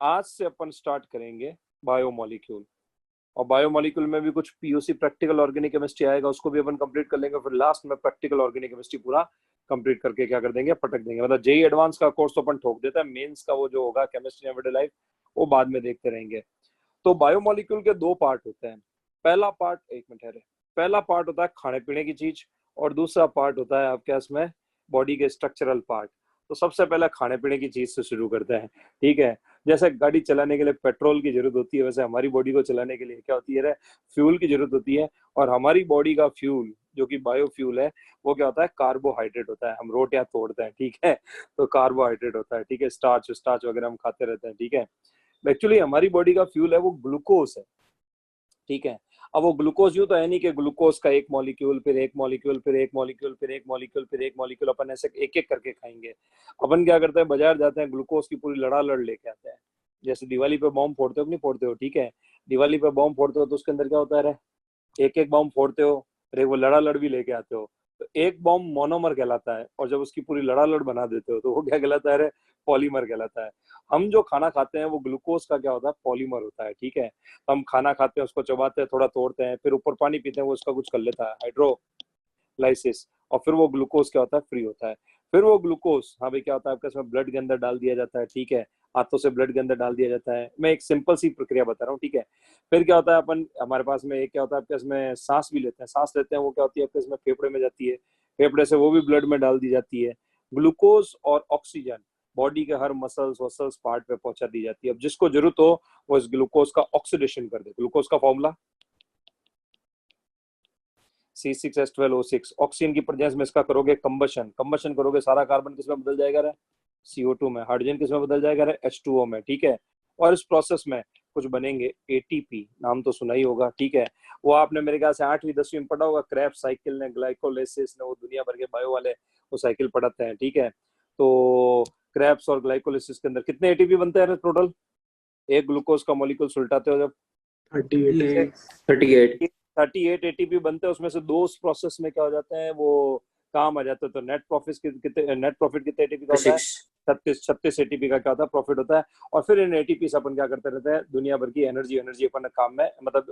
आज से अपन स्टार्ट करेंगे बायोमोलिक्यूल, और बायोमोलिक्यूल में भी कुछ पीयूसी प्रैक्टिकल ऑर्गेनिक केमिस्ट्री आएगा, उसको भी अपन कंप्लीट कर लेंगे। फिर लास्ट में प्रैक्टिकल ऑर्गेनिक केमिस्ट्री पूरा कंप्लीट करके क्या कर देंगे, पटक देंगे। मतलब जेई एडवांस का कोर्स तो अपन ठोक देता है, मेंस का वो जो होगा केमिस्ट्री एवरीडे लाइफ वो बाद में देखते रहेंगे। तो बायोमोलिक्यूल के दो पार्ट होते हैं। पहला पार्ट, एक मिनट ठहरे, पहला पार्ट होता है खाने पीने की चीज, और दूसरा पार्ट होता है आपके इसमें बॉडी के स्ट्रक्चरल पार्ट। तो सबसे पहले खाने पीने की चीज से शुरू करते हैं, ठीक है। जैसे गाड़ी चलाने के लिए पेट्रोल की जरूरत होती है, वैसे हमारी बॉडी को चलाने के लिए क्या होती है, फ्यूल की जरूरत होती है। और हमारी बॉडी का फ्यूल जो कि बायोफ्यूल है, वो क्या होता है, कार्बोहाइड्रेट होता है। हम रोटियां तोड़ते हैं, ठीक है, तो कार्बोहाइड्रेट होता है, ठीक है। स्टार्च स्टार्च वगैरह हम खाते रहते हैं, ठीक है। एक्चुअली हमारी बॉडी का फ्यूल है वो ग्लूकोज है, ठीक है। अब वो ग्लूकोज यूं तो है नहीं कि ग्लूकोज का एक मॉलिक्यूल, फिर एक मॉलिक्यूल, फिर एक मॉलिक्यूल, फिर एक मॉलिक्यूल, फिर एक मॉलिक्यूल, अपन ऐसे एक एक करके खाएंगे। अपन क्या करते हैं, बाजार जाते हैं, ग्लूकोज की पूरी लड़ालड़ लेके आते हैं। जैसे दिवाली पे बॉम्ब फोड़ते हो कि नहीं फोड़ते हो, ठीक है। दिवाली पे बॉम्ब फोड़ते हो तो उसके अंदर क्या होता है, एक एक बॉम्ब फोड़ते हो और एक वो लड़ालड़ भी लेके आते हो। तो एक बॉम्ब मोनोमर कहलाता है, और जब उसकी पूरी लड़ालड़ बना देते हो तो वो क्या कहलाता है, पॉलीमर कहलाता है। हम जो खाना खाते हैं वो ग्लूकोज का क्या होता है, पॉलीमर होता है, ठीक है। तो हम खाना खाते हैं, उसको चबाते हैं, थोड़ा तोड़ते हैं, फिर ऊपर पानी पीते हैं, वो उसका कुछ कर लेता है, हाइड्रोलाइसिस, और फिर वो ग्लूकोज क्या होता है, फ्री होता है। फिर वो ग्लूकोज, हाँ भाई, क्या होता है आपके इसमें ब्लड के अंदर डाल दिया जाता है, ठीक है। हाथों से ब्लड के अंदर डाल दिया जाता है। मैं एक सिंपल सी प्रक्रिया बता रहा हूँ, ठीक है। फिर क्या होता है, अपन हमारे पास में एक क्या होता है आपके इसमें, सांस भी लेते हैं, सांस लेते हैं, वो क्या होती है आपके इसमें फेफड़े में जाती है, फेफड़े से वो भी ब्लड में डाल दी जाती है। ग्लूकोज और ऑक्सीजन बॉडी के हर मसल्स वसल्स पार्ट पे पहुंचा दी जाती है। अब जिसको जरूरत हो वो इस ग्लूकोज का ऑक्सीडेशन कर दे। ग्लूकोज का फॉर्मूला C6H12O6। ऑक्सीजन की प्रेजेंस में इसका करोगे कंबशन, कंबशन करोगे, सारा कार्बन किसमें बदल जाएगा रे, CO2 में। हाइड्रोजन किसमें बदल जाएगा रे, H2O में, ठीक है। और इस प्रोसेस में कुछ बनेंगे ATP, नाम तो सुना ही होगा, ठीक है। वो आपने मेरे ख्याल से 8वीं 10वीं में पढ़ा होगा, क्रेब्स साइकिल ने, ग्लाइकोलाइसिस ने, वो दुनिया भर के बायो वाले वो साइकिल पढ़ाते हैं, ठीक है। तो क्रेब्स और ग्लाइकोलाइसिस के अंदर कितने ATP बनते हैं टोटल, एक ग्लूकोज का मॉलिक्यूल सुलटाते हो जब, 38 38। 38 ATP बनते हैं। उसमें से दो उस प्रोसेस में क्या हो जाते हैं, वो काम आ जाते हैं। तो नेट प्रॉफिट कितने ATP का होता है, 6। 36 ATP का क्या होता है, प्रॉफिट होता है। और फिर इन ATP से अपन क्या करते रहते हैं, दुनिया भर की एनर्जी एनर्जी अपन काम में, मतलब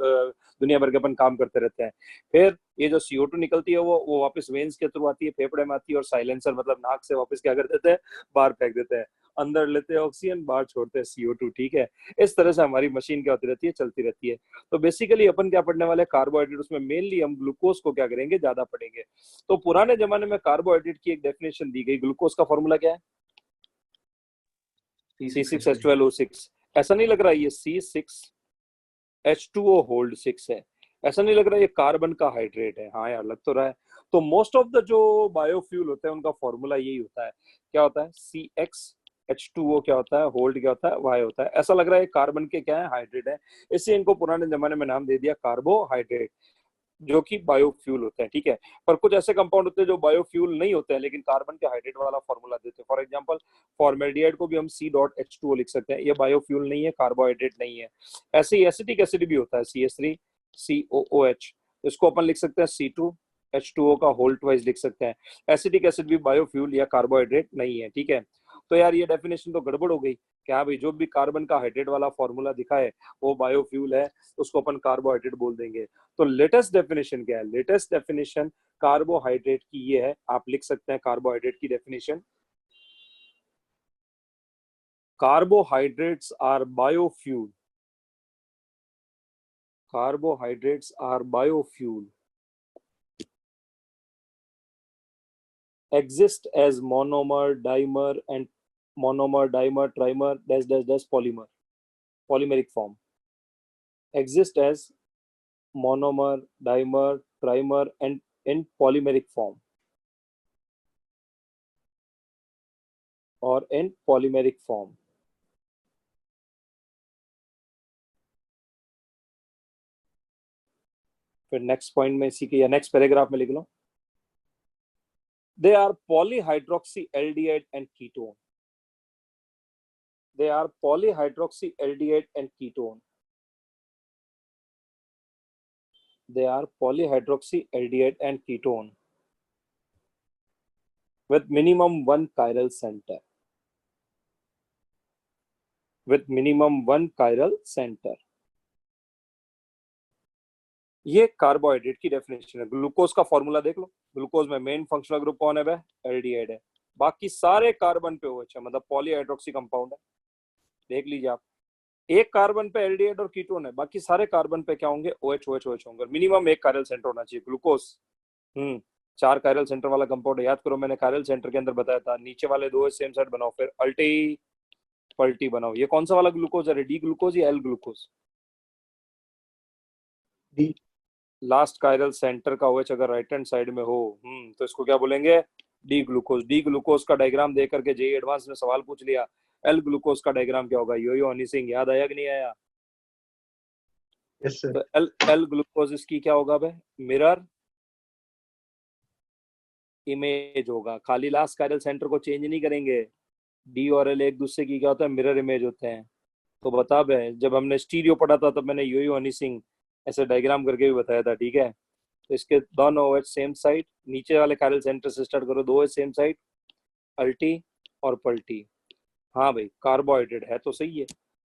दुनिया भर के अपन काम करते रहते हैं। फिर ये जो CO2 निकलती है वो वापस वेन्स के थ्रू आती है, फेफड़े में आती है, और साइलेंसर मतलब नाक से वापस क्या कर देते हैं, बाहर फेंक देते हैं। अंदर लेते हैं ऑक्सीजन, बाहर छोड़ते हैं CO2, ठीक है। इस तरह से हमारी मशीन क्या होती रहती है, चलती रहती है। तो बेसिकली अपन क्या पढ़ने वाले, कार्बोहाइड्रेट। उसमें मेनली हम ग्लूकोज को क्या करेंगे, ज्यादा पढ़ेंगे। तो पुराने जमाने में कार्बोहाइड्रेट की एक डेफिनेशन दी गई, ग्लूकोज का फॉर्मूला क्या है, C6H12O6। ऐसा नहीं लग रहा ये C6H2O होल्ड 6 है, ऐसा नहीं लग रहा ये कार्बन का हाइड्रेट है, हाँ यार लग तो रहा है। तो मोस्ट ऑफ द जो बायोफ्यूल होते हैं उनका फॉर्मूला यही होता है, क्या होता है, CH2O क्या होता है, होल्ड क्या होता है, Y होता है। ऐसा लग रहा है कार्बन के क्या है, हाइड्रेट है। इससे इनको पुराने जमाने में नाम दे दिया कार्बोहाइड्रेट, जो कि बायोफ्यूल होते हैं, ठीक है। पर कुछ ऐसे कंपाउंड होते हैं जो बायोफ्यूल नहीं होते हैं, लेकिन कार्बन के हाइड्रेट वाला फॉर्मूला देते हैं। फॉर एग्जांपल, फॉर्मेल्डिहाइड को भी हम C.H2O लिख सकते हैं, ये बायोफ्यूल नहीं है, कार्बोहाइड्रेट नहीं है। ऐसे ही एसिटिक एसिड भी होता है, CH3COOH, इसको अपन लिख सकते हैं C2H2O का होल ट्वाइस लिख सकते हैं। एसिटिक एसिड भी बायोफ्यूल या कार्बोहाइड्रेट नहीं है, ठीक है। तो यार ये डेफिनेशन तो गड़बड़ हो गई, क्या भाई जो भी कार्बन का हाइड्रेट वाला फॉर्मूला दिखाए वो बायोफ्यूल है, उसको अपन कार्बोहाइड्रेट बोल देंगे। तो लेटेस्ट डेफिनेशन क्या है, लेटेस्ट डेफिनेशन कार्बोहाइड्रेट की ये है, आप लिख सकते हैं कार्बोहाइड्रेट की definition, carbohydrates are biofuel, carbohydrates are biofuel, exist as monomer, dimer, and monomer, dimer, trimer, dash dash dash polymer, polymeric form, exist as monomer, dimer, trimer, and in polymeric form, or in polymeric form. फिर next point में इसी के या next paragraph में लिख लो, they are polyhydroxyaldehyde and ketone, they are polyhydroxyaldehyde and ketone, they are polyhydroxyaldehyde and ketone with minimum one chiral center, with minimum 1 chiral centre. ये carbohydrate की definition है। ग्लूकोज का फॉर्मूला देख लो। ग्लूकोज में main functional group कौन है भाई? Aldehyde है। बाकी सारे कार्बन पे OH है, मतलब पॉलीहाइड्रोक्सी कंपाउंड है। देख लीजिए आप, एक कार्बन पे एल्डिहाइड और कीटोन है, बाकी सारे कार्बन पे क्या होंगे? OH OH OH होंगे। मिनिमम 1 कायरल सेंटर होना चाहिए। ग्लूकोज 4 कायरल सेंटर वाला कंपाउंड है। याद करो, मैंने कायरल सेंटर के अंदर बताया था, नीचे वाले 2 सेम साइड बनाओ, फिर अल्टी पल्टी बनाओ। ये कौन सा वाला ग्लूकोज है? डी ग्लूकोज या L glucose? D. Last chiral centre का OH अगर राइट हैंड साइड में हो तो इसको क्या बोलेंगे? D glucose. डी ग्लूकोज का डायग्राम दे करके जेई एडवांस में सवाल पूछ लिया। एल ग्लूकोज का डायग्राम क्या होगा? यो हनी सिंह, याद आया कि नहीं आया? Yes sir. तो एल ग्लूकोज इसकी क्या होगा भाई? मिरर इमेज होगा। खाली लास्ट कायरल सेंटर को चेंज नहीं करेंगे। डी और एल एक दूसरे की क्या होता है? मिरर इमेज होते हैं। तो बता भाई, जब हमने स्टीरियो पढ़ा था तब मैंने यो हनी सिंह ऐसे डायग्राम करके भी बताया था, ठीक है? तो इसके दोनों OH सेम साइड, नीचे वाले कायरल सेंटर से स्टार्ट करो, 2 OH सेम साइड, अल्टी और पल्टी। हाँ भाई, कार्बोहाइड्रेट है तो सही है।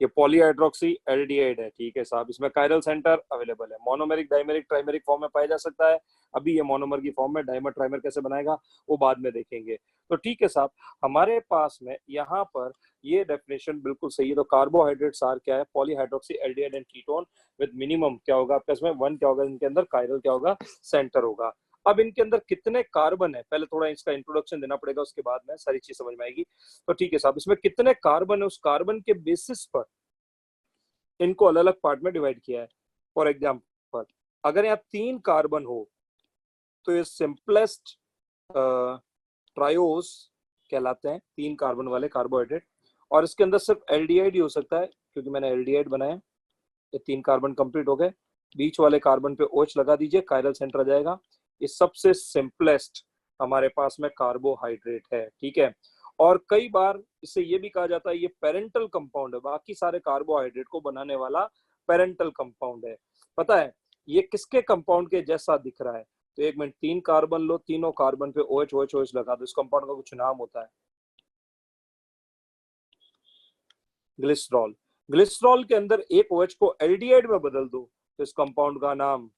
ये पॉलीहाइड्रोक्सी एल्डिहाइड है, ठीक है साहब। इसमें कायरल सेंटर अवेलेबल है। मोनोमेरिक, डाइमेरिक, ट्राइमेरिक फॉर्म में पाया जा सकता है। अभी ये मोनोमर की फॉर्म में, डाइमर ट्राइमर कैसे बनाएगा वो बाद में देखेंगे। तो ठीक है साहब, हमारे पास में यहाँ पर ये डेफिनेशन बिल्कुल सही है। तो कार्बोहाइड्रेट्स आर क्या है? Polyhydroxy aldehyde and ketone with minimum क्या होगा आपके इसमें? 1 क्या होगा इनके अंदर? कायरल क्या होगा? सेंटर होगा। अब इनके अंदर कितने कार्बन है, पहले थोड़ा इसका इंट्रोडक्शन देना पड़ेगा, उसके बाद में सारी चीज समझ में आएगी। तो ठीक है साहब, इसमें कितने कार्बन है, उस कार्बन के बेसिस पर इनको अलग अलग पार्ट में डिवाइड किया है। फॉर एग्जाम्पल, अगर यहाँ 3 कार्बन हो तो ये सिंपलेस्ट ट्रायोस कहलाते हैं, 3 कार्बन वाले कार्बोहाइड्रेट। और इसके अंदर सिर्फ एल्डिहाइड ही हो सकता है, क्योंकि मैंने एल्डिहाइड बनाया। ये 3 कार्बन कंप्लीट हो गए। बीच वाले कार्बन पे OH लगा दीजिए, कायरल सेंटर आ जाएगा। ये सबसे सिंपलेस्ट हमारे पास में कार्बोहाइड्रेट है, ठीक है? और कई बार इससे ये भी कहा जाता है ये पेरेंटल कंपाउंड है, बाकी सारे कार्बोहाइड्रेट को बनाने वाला पेरेंटल कंपाउंड है। पता है ये किसके कंपाउंड के जैसा दिख रहा है? तो एक मिनट, 3 कार्बन लो, तीनों कार्बन पे OH OH OH लगा दो, इस कंपाउंड का कुछ नाम होता है, ग्लिसरॉल। ग्लिसरॉल के अंदर एक OH को एल्डिहाइड में बदल दो, तो इस कंपाउंड का नाम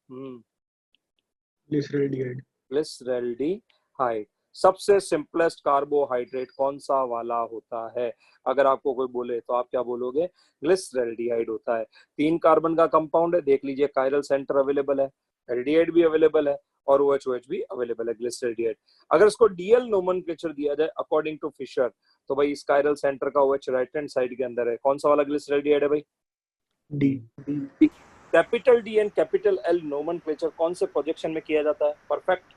ग्लिसरॉल्डिहाइड। ग्लिसरॉल्डिहाइड। सबसे सिंपलेस्ट कार्बोहाइड्रेट कौन सा वाला होता है? अगर आपको कोई बोले तो आप क्या बोलोगे? ग्लिसरॉल्डिहाइड होता है। 3 कार्बन का कंपाउंड है, देख लीजिए, कायरल सेंटर अवेलेबल है, एल्डिहाइड भी अवेलेबल है और OH OH भी अवेलेबल है, ग्लिसरॉल्डिहाइड। अगर इसको डीएल नोमेनक्लेचर दिया जाए अकॉर्डिंग टू फिशर, तो भाई इस कायरल सेंटर का OH राइट हैंड साइड के अंदर है। कौन सा वाला ग्लिसरॉल्डिहाइड है भाई? D. Capital D and capital L nomenclature कौन से प्रोजेक्शन में किया जाता है? परफेक्ट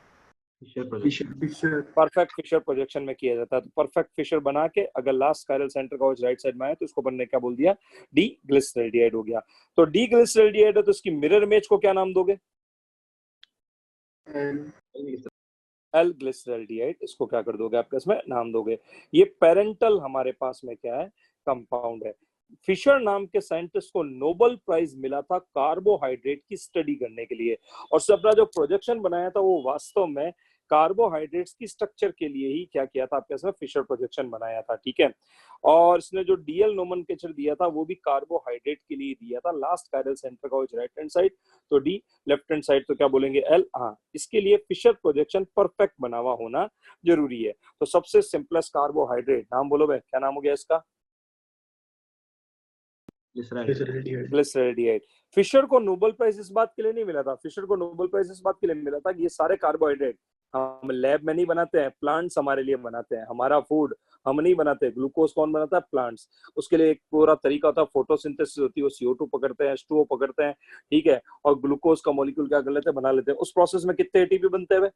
परफेक्ट फिशर प्रोजेक्शन में किया जाता है। तो परफेक्ट फिशर बना के अगर लास्ट कायरल सेंटर का OH राइट साइड में आए तो इसको बनने क्या बोल दिया? डी ग्लिसरॉल्डिहाइड हो गया। तो डी ग्लिसरॉल्डिहाइड है तो इसकी मिरर इमेज को क्या नाम दोगे? L glyceraldehyde. इसको क्या कर दोगे आपके इसमें नाम दोगे? ये पेरेंटल हमारे पास में क्या है? कंपाउंड है। फिशर नाम के साइंटिस्ट को नोबेल प्राइज मिला था कार्बोहाइड्रेट की स्टडी करने के लिए, और उसने अपना जो प्रोजेक्शन बनाया था वो वास्तव में कार्बोहाइड्रेट्स की स्ट्रक्चर के लिए ही क्या किया था आपके इसमें? फिशर प्रोजेक्शन बनाया था, ठीक है? और इसने जो डीएल नोमेनक्लेचर दिया था वो भी कार्बोहाइड्रेट के लिए दिया था। लास्ट कायरल सेंटर का राइट हैंड साइड, तो डी, लेफ्ट हैंड साइड तो क्या बोलेंगे? एल। हाँ, इसके लिए फिशर प्रोजेक्शन परफेक्ट बना हुआ होना जरूरी है। तो सबसे सिंपलेस्ट कार्बोहाइड्रेट नाम बोलो भाई, क्या नाम हो गया इसका? ग्लिसरॉल्डिहाइड। फिशर को नोबेल प्राइज इस बात के लिए नहीं मिला था, फिशर को नोबेल प्राइज इस बात के लिए मिला था कि ये सारे कार्बोहाइड्रेट हम लैब में नहीं बनाते हैं, प्लांट्स हमारे लिए बनाते हैं। हमारा फूड हम नहीं बनाते, ग्लूकोज कौन बनाता है? प्लांट्स। उसके लिए एक पूरा तरीका होता है, फोटोसिंथेसिस होती है, वो CO2 पकड़ते हैं, H2O पकड़ते हैं, ठीक है? और ग्लूकोज का मॉलिक्यूल क्या कर लेते हैं? बना लेते हैं। उस प्रोसेस में कितने ATP बनते हैं?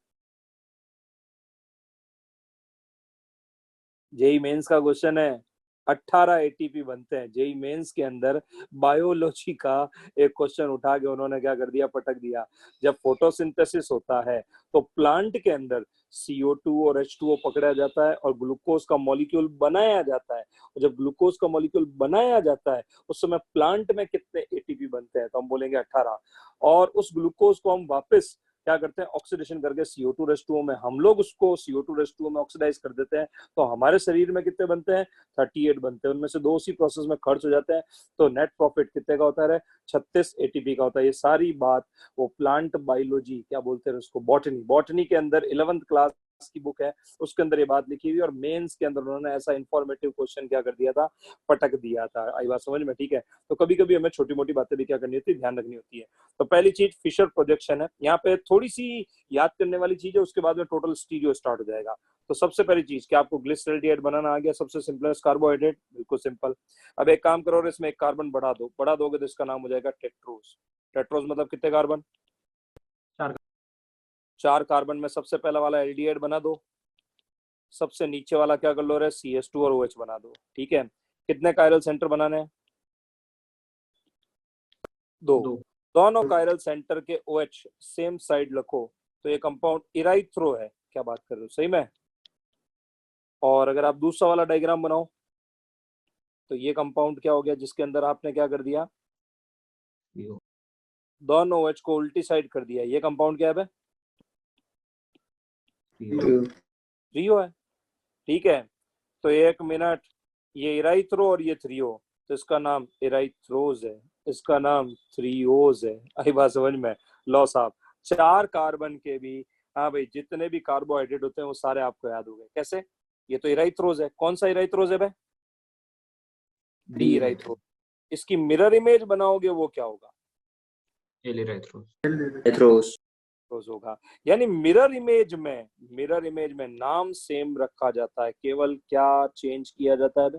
जेई मेंस का क्वेश्चन है, 18 ATP बनते हैं। जेई मेंस के अंदर बायोलॉजी का एक क्वेश्चन उठा के उन्होंने क्या कर दिया? पटक दिया। जब फोटोसिंथेसिस होता है तो प्लांट के अंदर CO2 और H2O पकड़ा जाता है और ग्लूकोज का मॉलिक्यूल बनाया जाता है। और जब ग्लूकोज का मॉलिक्यूल बनाया जाता है उस समय प्लांट में कितने ATP बनते हैं? तो हम बोलेंगे 18। और उस ग्लूकोज को हम वापस क्या करते हैं, ऑक्सीडेशन करके CO2 में हम लोग उसको CO2 में ऑक्सीडाइज कर देते हैं, तो हमारे शरीर में कितने बनते हैं, 38 बनते हैं, उनमें से 2 उसी प्रोसेस में खर्च हो जाते हैं। तो नेट प्रॉफिट कितने का होता है, 36 ATP का होता है। ये सारी बात वो प्लांट बायोलॉजी क्या बोलते हैं उसको, बॉटनी के अंदर 11th क्लास की बुक है, उसके अंदर ये बात लिखी हुई है, और मेंस के अंदर उन्होंने ऐसा इंफॉर्मेटिव क्वेश्चन क्या कर दिया था, पटक दिया था। आई बात समझ में, ठीक है। तो कभी कभी हमें छोटी मोटी बातें भी क्या करनी होती है, ध्यान रखनी होती है। तो पहली चीज फिशर प्रोजेक्शन है, यहाँ पे थोड़ी सी याद करने वाली चीज है, उसके बाद में टोटल स्टीरियो स्टार्ट हो जाएगा। तो सबसे पहली चीज क्या आपको ग्लिसरॉल्डिहाइड बनाना आ गया, सबसे सिंपलेस्ट कार्बोहाइड्रेट, बिल्कुल सिंपल। अब एक काम करो, इसमें एक कार्बन बढ़ा दोगे तो इसका नाम हो जाएगा टेट्रोस। टेट्रोस मतलब कितने कार्बन, 4 कार्बन में सबसे पहला वाला एल्डिहाइड बना दो, सबसे नीचे वाला क्या कर लो रे, CH2 और OH बना दो, ठीक है। कितने कायरल सेंटर बनाने हैं, 2। दोनों कायरल सेंटर के OH सेम साइड रखो तो ये कंपाउंड इराइथ्रो है। क्या बात कर रहे हो, सही में। और अगर आप दूसरा वाला डायग्राम बनाओ तो ये कंपाउंड क्या हो गया, जिसके अंदर आपने क्या कर दिया, दोनों OH को उल्टी साइड कर दिया, ये कंपाउंड क्या है, थ्रियो है, ठीक है। तो 1 मिनट, ये इराइथ्रो और ये थ्रियो, तो इसका नाम इराइथ्रोज है, इसका नाम थ्रियोज है। आई बात समझ में। लो साहब, 4 कार्बन के भी, हाँ भाई, जितने भी कार्बोहाइड्रेट होते हैं वो सारे आपको याद हो गए। कैसे, ये तो इराइथ्रोज है, कौन सा इराइथ्रोज है भाई, डी इराइथ्रोज। इसकी मिरर इमेज बनाओगे वो क्या होगा, इराइथ्रोज होगा। यानी मिरर इमेज में नाम सेम रखा जाता है, केवल क्या चेंज किया जाता है,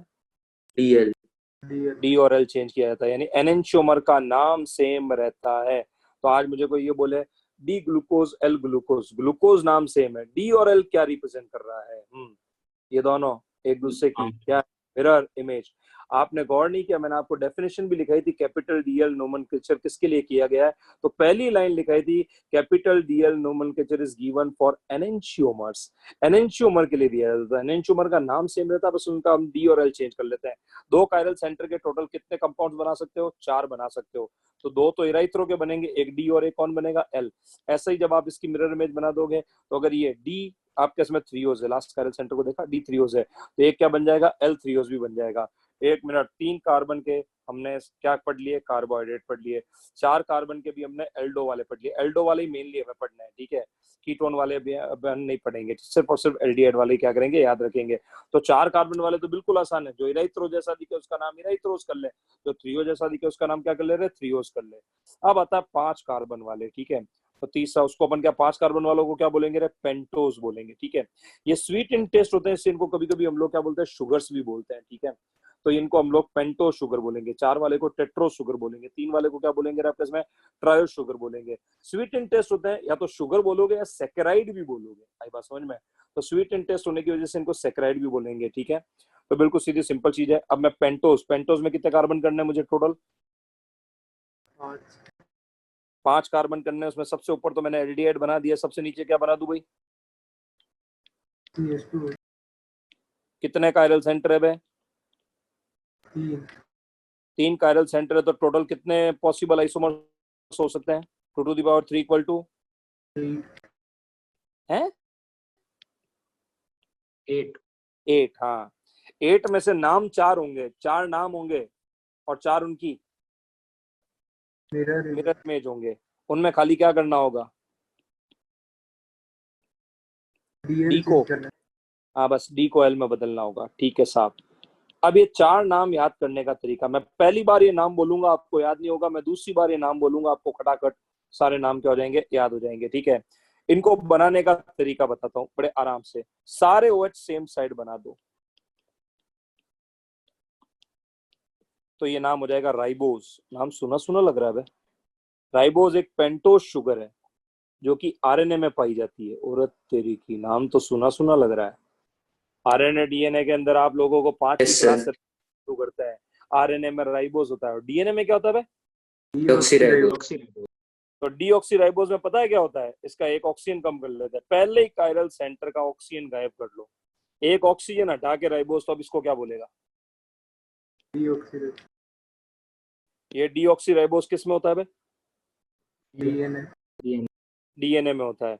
डीएल डी और एल चेंज किया जाता है, यानी एनेंशियोमर का नाम सेम रहता है। तो आज मुझे कोई ये बोले D glucose L glucose, glucose नाम सेम है, डी और एल क्या रिप्रेजेंट कर रहा है, ये दोनों एक दूसरे की क्या, मिरर इमेज। आपने गौर नहीं किया, मैंने आपको डेफिनेशन भी लिखाई थी, कैपिटल डीएल नोमेनक्लेचर किसके लिए किया गया है। तो पहली लाइन लिखाई थी, capital DL nomenclature is given for enantiomers, enantiomer के लिए दिया जाता है। एनेंशियोमर का नाम सेम रहता है, बस उनका हम डी और एल चेंज कर लेते हैं। 2 कायरल सेंटर के टोटल कितने कंपाउंड बना सकते हो, 4 बना सकते हो। तो 2 तो इराइथ्रो के बनेंगे, एक डी और एक कौन बनेगा, एल। ऐसा ही जब आप इसकी मिरर इमेज बना दोगे, तो अगर ये डी आपके इसमें थ्रियोज है, लास्ट कायरल सेंटर को देखा, डी थ्रियोज है, तो एक क्या बन जाएगा, एल थ्रियोज भी बन जाएगा। 1 मिनट, 3 कार्बन के हमने क्या पढ़ लिए, कार्बोहाइड्रेट पढ़ लिए। 4 कार्बन के भी हमने एल्डो वाले पढ़ लिए, एल्डो वाले ही मेनली हमें पढ़ना है, ठीक है। कीटोन वाले भी अब हम नहीं पढ़ेंगे, सिर्फ और सिर्फ एल्डिहाइड वाले क्या करेंगे, याद रखेंगे। तो 4 कार्बन वाले तो बिल्कुल आसान है, जो इराइथ्रो जैसा दिखे उसका नाम इराइथ्रोज कर ले, जो थ्रियो जैसा दिखे उसका नाम क्या कर ले रहे, थ्रियोज कर ले। अब आता है 5 कार्बन वाले, ठीक है। तो तीसरा उसको अपन क्या, 5 कार्बन वालों को क्या बोलेंगे रे, पेंटोज बोलेंगे, ठीक है। ये स्वीट इन टेस्ट होते हैं, इससे इनको कभी कभी हम लोग क्या बोलते हैं, शुगर्स भी बोलते हैं, ठीक है। तो इनको हम लोग पेंटो शुगर बोलेंगे, 4 वाले को टेट्रो शुगर बोलेंगे, 3 वाले को क्या बोलेंगे आपके इसमें, ट्रायो शुगर बोलेंगे। स्वीट इन टेस्ट होते हैं, या तो शुगर बोलोगे या सेकेराइड भी बोलोगे। आई बात समझ में। तो स्वीट इन टेस्ट होने की वजह से इनको सेकेराइड भी बोलेंगे, ठीक है। तो बिल्कुल सीधी सिंपल चीज है। अब मैं पेंटोज में कितने कार्बन करने हैं मुझे टोटल, 5 कार्बन करने हैं। उसमें सबसे ऊपर तो मैंने एल्डिहाइड बना दिया, सबसे नीचे क्या बना दूं भाई, कितने कायरल सेंटर है भाई, 3 कायरल सेंटर है। तो टोटल कितने पॉसिबल आइसोमर्स हो सकते हैं, 2 to the power 3 equal to है 8। हाँ, 8 में से नाम 4 होंगे, 4 नाम होंगे, और 4 उनकी मिरर इमेज होंगे। उनमें खाली क्या करना होगा, डी को, हाँ बस डी को एल में बदलना होगा, ठीक है साहब। अब ये 4 नाम याद करने का तरीका, मैं पहली बार ये नाम बोलूंगा आपको याद नहीं होगा, मैं दूसरी बार ये नाम बोलूंगा आपको खटाखट सारे नाम क्या हो जाएंगे, याद हो जाएंगे, ठीक है। इनको बनाने का तरीका बताता हूँ बड़े आराम से। सारे OH सेम साइड बना दो, तो ये नाम हो जाएगा राइबोज। नाम सुना सुना लग रहा है। राइबोज एक पेंटोज शुगर है जो कि आरएनए में पाई जाती है। औरत तेरी की, नाम तो सुना सुना लग रहा है। आरएनए डीएनए के अंदर आप लोगों को 5 की क्लास से शुरू करता है। आरएनए में राइबोज होता है और डीएनए में क्या होता है, तो डीऑक्सीराइबोज में पता है क्या होता है, इसका एक ऑक्सीजन कम कर लेता है। पहले ही कायरल सेंटर का ऑक्सीजन गायब कर लो, एक ऑक्सीजन हटा के राइबोज, तो अब इसको क्या बोलेगा, ये डीऑक्सीराइबोज किस में होता है, डीएनए में होता है।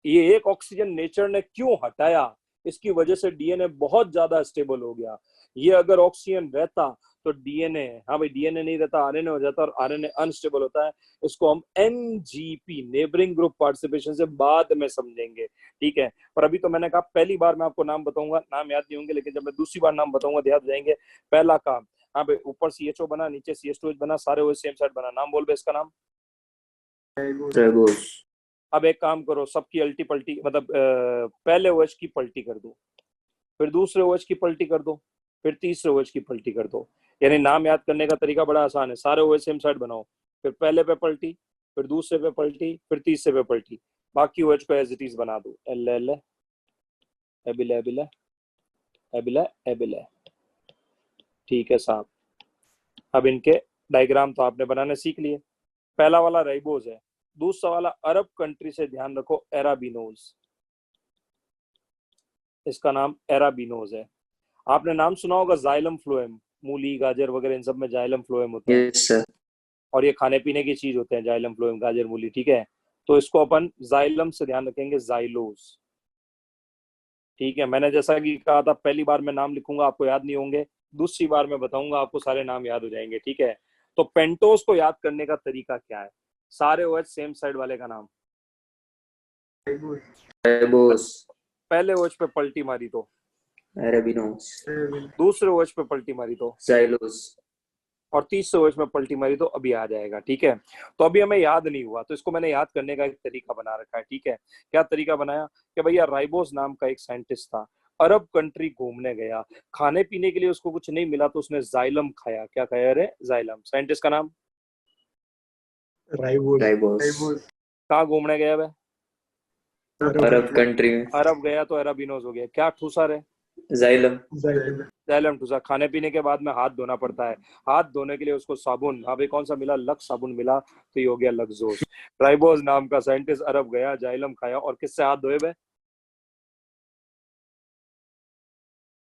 ये एक ऑक्सीजन नेचर ने क्यों हटाया, इसकी वजह से डीएनए बहुत ज्यादा स्टेबल हो गया। ये अगर ऑक्सीजन रहता तो डीएनए, हाँ भाई डीएनए नहीं रहता, आरएनए हो जाता और आरएनए अनस्टेबल होता है। इसको हम एनजीपी, नेबरिंग ग्रुप पार्टिसिपेशन से बाद में समझेंगे, ठीक है। पर अभी तो मैंने कहा पहली बार मैं आपको नाम बताऊंगा, नाम याद नहीं होंगे, लेकिन जब मैं दूसरी बार नाम बताऊंगा तो याद हो जाएंगे। पहला काम, हाँ भाई ऊपर CHO बना, नीचे CH2H बना, सारे वो सेम साइड बना, नाम बोल बे इसका नाम। राइबोस। अब एक काम करो, सबकी अल्टी पल्टी, मतलब पहले OH की पल्टी कर दो, फिर दूसरे OH की पल्टी कर दो, फिर तीसरे OH की पल्टी कर दो। यानी नाम याद करने का तरीका बड़ा आसान है, सारे OH सेम साइड बनाओ, फिर पहले पे पल्टी, फिर दूसरे पे पल्टी, फिर तीसरे पे पल्टी, बाकी OH को एज इट इज बना दो, एल एल एबिला एबिला एबिला एबिला। ठीक है साहब, अब इनके डायग्राम तो आपने बनाने सीख लिए। पहला वाला राइबोज है, दूसरा वाला अरब कंट्री से ध्यान रखो, एराबिनोज, इसका नाम एराबिनोज है। आपने नाम सुना होगा जाइलम फ्लोएम, मूली गाजर वगैरह इन सब में जाइलम फ्लोएम होता है, यस सर। और ये खाने पीने की चीज होते हैं जाइलम फ्लोएम, गाजर मूली, ठीक है। तो इसको अपन जाइलम से ध्यान रखेंगे, जाइलोज, ठीक है। मैंने जैसा कि कहा था पहली बार मैं नाम लिखूंगा आपको याद नहीं होंगे, दूसरी बार मैं बताऊंगा आपको सारे नाम याद हो जाएंगे, ठीक है। तो पेंटोस को याद करने का तरीका क्या है, सारे OH सेम साइड वाले का नाम, राइबोस। पहले OH पे पलटी मारी तो, अरेबिनोस। दूसरे OH पे पलटी मारी तो, जाइलोस। और तीसरे OH में पलटी मारी तो अभी आ जाएगा, ठीक है। तो अभी हमें याद नहीं हुआ, तो इसको मैंने याद करने का एक तरीका बना रखा है, ठीक है। क्या तरीका बनाया कि भैया राइबोस नाम का एक साइंटिस्ट था, अरब कंट्री घूमने गया, खाने पीने के लिए उसको कुछ नहीं मिला तो उसने जाइलम खाया। क्या खाया रे, जाइलम। साइंटिस्ट का नाम, राइबोस। कहाँ घूमने गया वह, अरब कंट्री में। अरब गया तो अरबिनोज हो गया। क्या ठूसा रे, जाइलम। जाइलम ठूसा। खाने पीने के बाद में हाथ धोना पड़ता है, हाथ धोने के लिए उसको साबुन, हाँ भाई कौन सा मिला, लक्स साबुन मिला, तो ये हो गया लक्सोस। राइबोज नाम का साइंटिस्ट अरब गया, जाइलम खाया, और किससे हाथ धोए बे,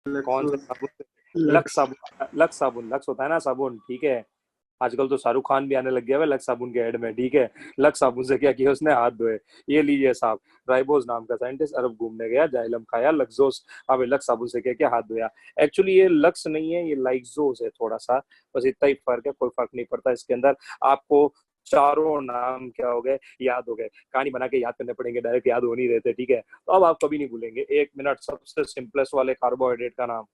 कौन से साबुन से, लक्स साबुन, लक्स साबुन, लक्स होता है ना साबुन, ठीक है। आजकल तो शाहरुख खान भी आने लग गया है लक्स साबुन के ऐड में, ठीक है। लक्स साबुन से क्या किया उसने, हाथ धोए। ये लीजिए साहब, राइबोज नाम का साइंटिस्ट अरब घूमने गया, जाइलम खाया, लक्सोस, अब लक्स साबुन से क्या किया, हाथ धोया। एक्चुअली ये लक्स नहीं है, ये लाइक्सोस है थोड़ा सा, बस इतना ही फर्क है, कोई फर्क नहीं पड़ता इसके अंदर। आपको चारों नाम क्या हो गए, याद हो गए, कहानी बना के याद करने पड़ेंगे, डायरेक्ट याद हो नहीं रहते, ठीक है। तो अब आप कभी नहीं भूलेंगे। 1 मिनट, सबसे सिंपलेस्ट वाले कार्बोहाइड्रेट का नाम,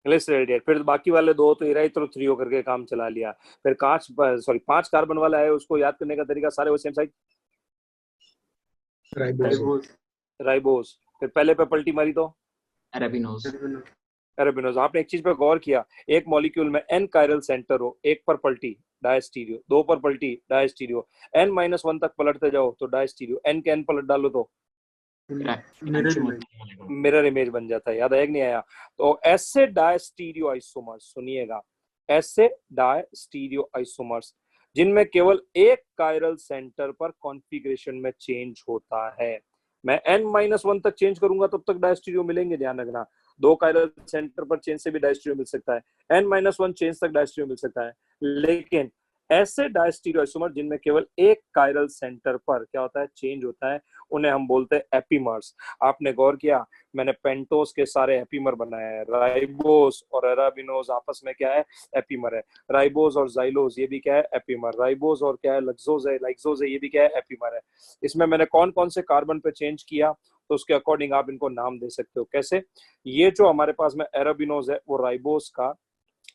ग्लिसरॉल। फिर बाकी वाले दो तो इराइथ्रोथ्रियो करके काम चला लिया। फिर 5 कार्बन वाला है, उसको याद करने का तरीका, सारे वो सेम साइड, राइबोस। फिर पहले पे पलटी मारी तो अरेबिनोज। अरेबिनोज। आपने एक चीज पे गौर किया, एक मॉलिक्यूल में n कायरल सेंटर हो, एक पर पलटी डायस्टीरियो, दो पर पलटी डायस्टीरियो, n-1 तक पलटते जाओ तो डायस्टीरियो, n के n पलट डालो तो मिरर इमेज बन जाता है। याद आया कि नहीं आया। तो ऐसे डायस्टीरियो आइसोमर्स, सुनिएगा, ऐसे डायस्टीरियो आइसोमर्स जिनमें केवल एक कायरल सेंटर पर कॉन्फ़िगरेशन में चेंज होता है। मैं n-1 तक चेंज करूंगा तब तक डायस्टीरियो मिलेंगे, ध्यान रखना। दो कायरल सेंटर पर चेंज से भी डायस्टीरियो मिल सकता है, n-1 चेंज तक डायस्टीरियो मिल सकता है। लेकिन ऐसे डायस्टीरियो आइसोमर जिनमें केवल एक कायरल सेंटर पर क्या होता है, चेंज होता है, उन्हें हम बोलते हैं एपीमर्स। आपने गौर किया, मैंने पेंटोस के सारे एपीमर बनाए हैं, राइबोस और अराबिनोज आपस में क्या है, एपीमर है। राइबोस और जाइलोज ये भी क्या है, एपीमर। राइबोस और क्या है, लक्सोज है, लाइक्सोज है, ये भी क्या है, एपीमर है। इसमें मैंने कौन कौन से कार्बन पे चेंज किया, तो उसके अकॉर्डिंग आप इनको नाम दे सकते हो। कैसे, ये जो हमारे पास में अराबिनोज है वो राइबोस का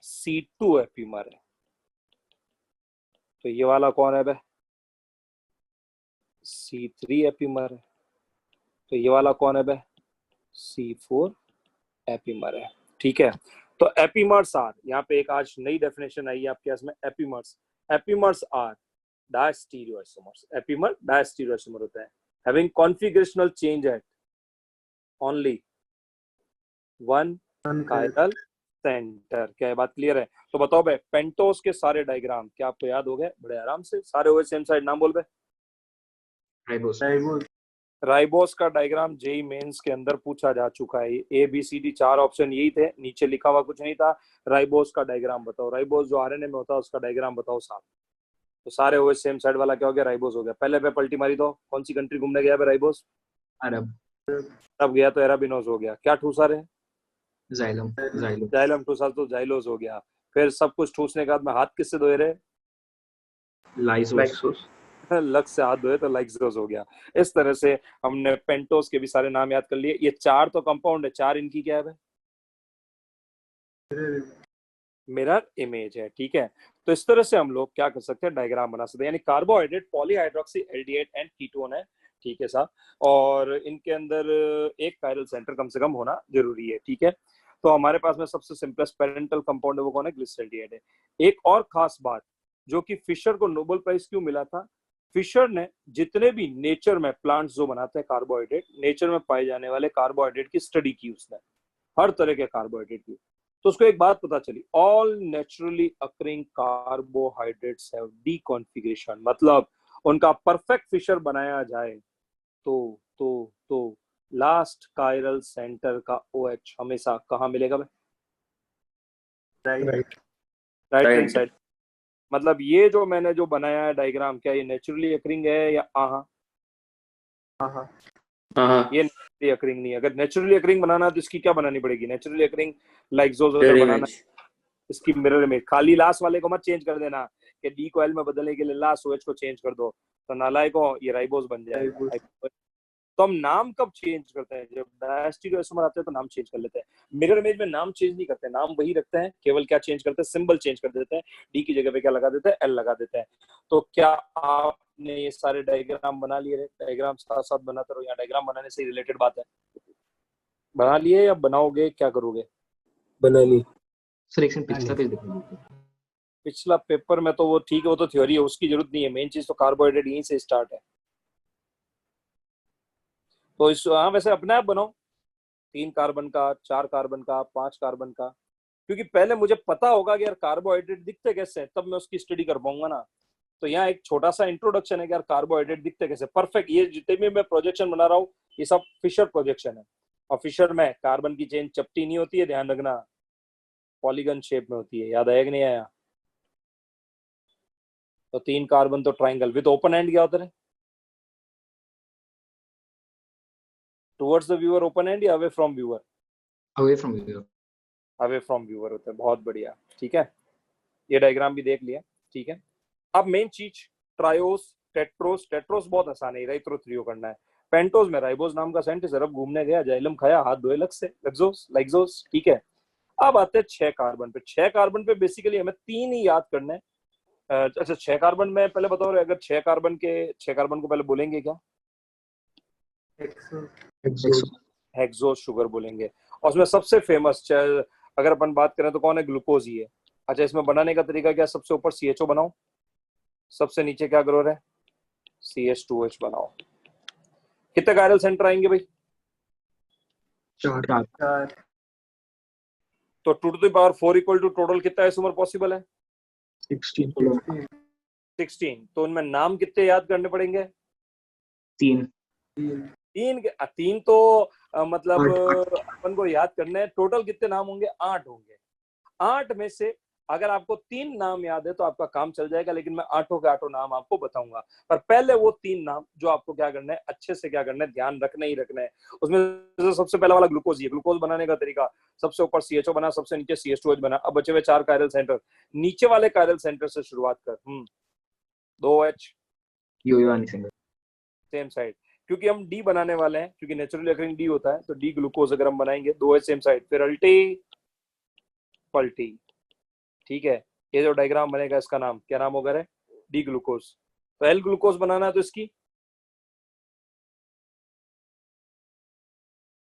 C2 एपीमर है, तो ये वाला कौन है बे, C3 एपीमर है। तो ये वाला कौन है बे, C4 एपीमर है, ठीक है। तो एपीमर्स आर, यहाँ पे एक आज नई डेफिनेशन आई है आपके पास में, epimers, epimers are diastereoisomers. Epimer diastereoisomer होता है having configurational change at only one chiral centre. क्या है, बात क्लियर है। तो बताओ भाई, पेंटोस के सारे डायग्राम क्या आपको याद हो गए बड़े आराम से, सारे हुए सेम साइड, नाम बोल बे। राइबोस। राइबोस का डायग्राम जेई मेंस के अंदर पूछा जा चुका है। ABCD 4 ऑप्शन यही थे, नीचे लिखा हुआ कुछ नहीं था। राइबोस का डायग्राम बताओ, राइबोस जो आरएनए में होता है उसका डायग्राम बताओ साहब। तो सारे हुए सेम साइड वाला क्या हो गया, राइबोस हो गया। पहले पे पलटी मारी तो कौन सी कंट्री घूमने गया पे राइबोस, Arab. तब गया तो एराबिनोस हो गया। क्या ठूसा रहे, Xylem. Xylem. जाइलम ठूसा तो जाइलोस हो गया। फिर सब कुछ ठूसने के बाद में हाथ किससे धोए रहे, Lysos. Lexus. लक्स से हाथ धोए तो लाइक्सोस हो गया। इस तरह से हमने पेंटोस के भी सारे नाम याद कर लिए। ये 4 तो कंपाउंड है, 4 इनकी क्या है, मिरर इमेज है, ठीक है। तो इस तरह से हम लोग क्या कर सकते हैं, डायग्राम बना सकते हैं। यानी carbohydrate polyhydroxy aldehyde and ketone है, ठीक है साहब, और इनके अंदर एक कायरल सेंटर कम से कम होना जरूरी है, ठीक है। तो हमारे पास में सबसे सिंपलेस्ट पेरेंटल कंपाउंड है वो कौन है, ग्लिसरॉल्डिहाइड है। एक और खास बात जो कि फिशर को नोबेल प्राइज क्यों मिला था, फिशर ने जितने भी नेचर में प्लांट्स जो बनाते हैं कार्बोहाइड्रेट, नेचर में पाए जाने वाले कार्बोहाइड्रेट की स्टडी की उसने, हर तरह के कार्बोहाइड्रेट की। तो उसको एक बात पता चली, all naturally occurring carbohydrates have D configuration, मतलब उनका परफेक्ट फिशर बनाया जाए तो लास्ट कायरल सेंटर का OH हमेशा कहाँ मिलेगा भाई, Right. Right hand Right. Side. मतलब ये जो मैंने जो बनाया है डायग्राम, क्या ये नेचुरली अकरिंग है या आहा, हाँ हाँ, ये नेचुरली अकरिंग नहीं है। अगर नेचुरली अकरिंग बनाना है तो इसकी क्या बनानी पड़ेगी, नेचुरली अकरिंग लाइक्सोस अगर mirror बनाना, image. इसकी मिरर इमेज। खाली लास्ट वाले को मत चेंज कर देना कि डी को एल में बदलने के लिए लास्ट OH को चेंज कर दो, तो नालायक को ये राइबोस बन जाएगा। Ribose. तो हम नाम कब चेंज करते हैं, जब डायस्टीरियोइसोमर आते हैं तो नाम चेंज कर लेते हैं। मिरर इमेज में नाम चेंज नहीं करते, नाम वही रखते हैं, केवल क्या चेंज करते हैं, सिंबल चेंज कर देते हैं। डी की जगह पे क्या लगा देते हैं, एल लगा देते हैं। तो क्या आपने ये सारे डायग्राम बना लिए, डायग्राम साथ साथ बनाते रहो, यहाँ डायग्राम बनाने से रिलेटेड बात है, बना लिए या बनाओगे, क्या करोगे, बना ली। सर एक सेकंड पिछला पेज दिखा दीजिए। पिछला पेपर में तो वो ठीक है, वो तो थ्योरी है, उसकी जरूरत नहीं है। मेन चीज तो कार्बोहाइड्रेट यहीं से स्टार्ट है। तो इस हाँ वैसे अपने आप बनाओ, 3 कार्बन का, 4 कार्बन का, 5 कार्बन का, क्योंकि पहले मुझे पता होगा कि यार कार्बोहाइड्रेट दिखते कैसे हैं, तब मैं उसकी स्टडी कर पाऊंगा ना। तो यहाँ एक छोटा सा इंट्रोडक्शन है कि यार कार्बोहाइड्रेट दिखते कैसे, परफेक्ट। ये जितने भी मैं प्रोजेक्शन बना रहा हूँ ये सब फिशर प्रोजेक्शन है, और फिशर में कार्बन की चेन चपटी नहीं होती है, ध्यान रखना, पॉलीगन शेप में होती है। याद आया कि नहीं आया। तो 3 कार्बन तो ट्राइंगल विद ओपन एंड क्या होता है, towards the viewer open and या away from viewer, Away from here. Away from viewer होता है। बहुत बढ़िया, ठीक है, ये डायग्राम भी देख लिया, ठीक है। अब मेन चीज ट्रायोस, टेट्रोस, टेट्रोस बहुत आसान है, इरेथ्रोथ्रियो करना है। पेंटोस में राइबोस नाम का साइंटिस्ट अरब घूमने गया, जाइलम खाया, हाथ धोए लग से, लग्जोस लाइक्सोस, ठीक है। अब आते हैं 6 कार्बन पे। 6 कार्बन पे बेसिकली हमें 3 ही याद करने हैं। अच्छा 6 कार्बन में पहले बताओ, अगर 6 कार्बन के 6 कार्बन को पहले बोलेंगे क्या, Exos. हेक्सोस शुगर बोलेंगे। और उसमें सबसे फेमस अगर अपन बात करें तो कौन है, ग्लूकोज ही है। अच्छा इसमें बनाने का तरीका क्या, सबसे ऊपर CHO बनाओ, सबसे नीचे क्या करो रहे, CH2H बनाओ। कितने कायरल सेंटर आएंगे भाई, 4. तो 2 to the power 4 equal to total कितना आइसोमर पॉसिबल है, 16. 16। तो उनमें नाम कितने याद करने पड़ेंगे, 3. 3 तो मतलब अपन को याद करने हैं। टोटल कितने नाम होंगे, 8 होंगे। 8 में से अगर आपको 3 नाम याद है तो आपका काम चल जाएगा, लेकिन मैं 8 के 8 नाम आपको बताऊंगा। पर पहले वो 3 नाम जो आपको क्या करना है, अच्छे से क्या करना है, ध्यान रखना ही रखना है। उसमें से सबसे पहला वाला ग्लूकोज ही है। ग्लूकोज बनाने का तरीका, सबसे ऊपर CHO बना, सबसे नीचे CH2H बना। अब बचे हुए 4 कायरल सेंटर, नीचे वाले कायरल सेंटर से शुरुआत कर, 2H Yo-yo आने से सेम साइड, क्योंकि हम डी बनाने वाले हैं, क्योंकि नेचुरली अकरिंग डी होता है, तो डी ग्लूकोज अगर हम बनाएंगे 2H सेम साइड, फिर अल्टी पल्टी, ठीक है। ये जो डायग्राम बनेगा इसका नाम क्या नाम होगा रे, डी ग्लूकोज। तो एल ग्लूकोज बनाना है तो इसकी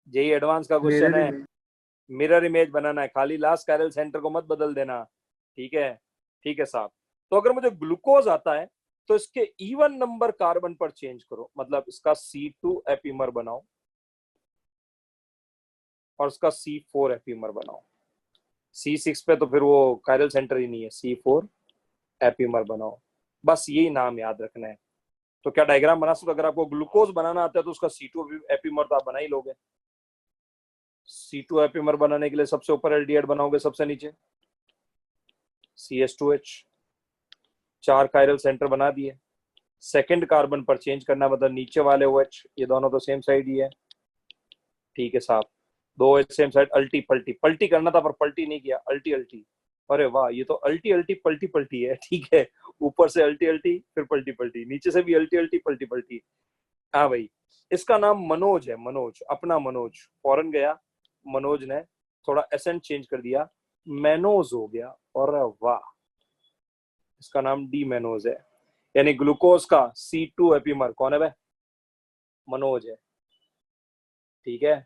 जेई एडवांस का क्वेश्चन है, मिरर इमेज बनाना है, खाली लास्ट कायरल सेंटर को मत बदल देना, ठीक है, ठीक है साहब। तो अगर मुझे ग्लूकोज आता है तो इसके इवन नंबर कार्बन पर चेंज करो, मतलब इसका C2 एपीमर बनाओ और इसका C4 एपीमर बनाओ। C6 पे तो फिर वो कायरल सेंटर ही नहीं है, C4 एपीमर बनाओ। बस यही नाम याद रखना है। तो क्या डायग्राम बना सकते, अगर आपको ग्लूकोज बनाना आता है तो उसका C2 एपीमर तो आप बना ही लोगे। C2 एपीमर बनाने के लिए सबसे ऊपर एल्डिहाइड बनाओगे, सबसे नीचे CH2H, 4 कायरल सेंटर बना दिए। सेकंड कार्बन पर चेंज करना, मतलब नीचे वाले OH, ये दोनों तो सेम साइड ही है, ठीक है साहब। 2 OH सेम साइड, अल्टी पल्टी, पल्टी करना था पर पल्टी नहीं किया, अल्टी अल्टी। अरे वाह, ये तो अल्टी अल्टी पल्टी पल्टी है, ठीक है। ऊपर से अल्टी अल्टी, फिर पल्टी पल्टी, नीचे से भी अल्टी अल्टी पल्टी पल्टी। हाँ भाई, इसका नाम मनोज है, मनोज, अपना मनोज। फॉरेन गया, मनोज ने थोड़ा एसेंट चेंज कर दिया, मैनोज हो गया। और वाह, इसका नाम डी मैनोज है। यानी ग्लूकोज का C2 एपीमर कौन है भाई? मनोज है, ठीक है।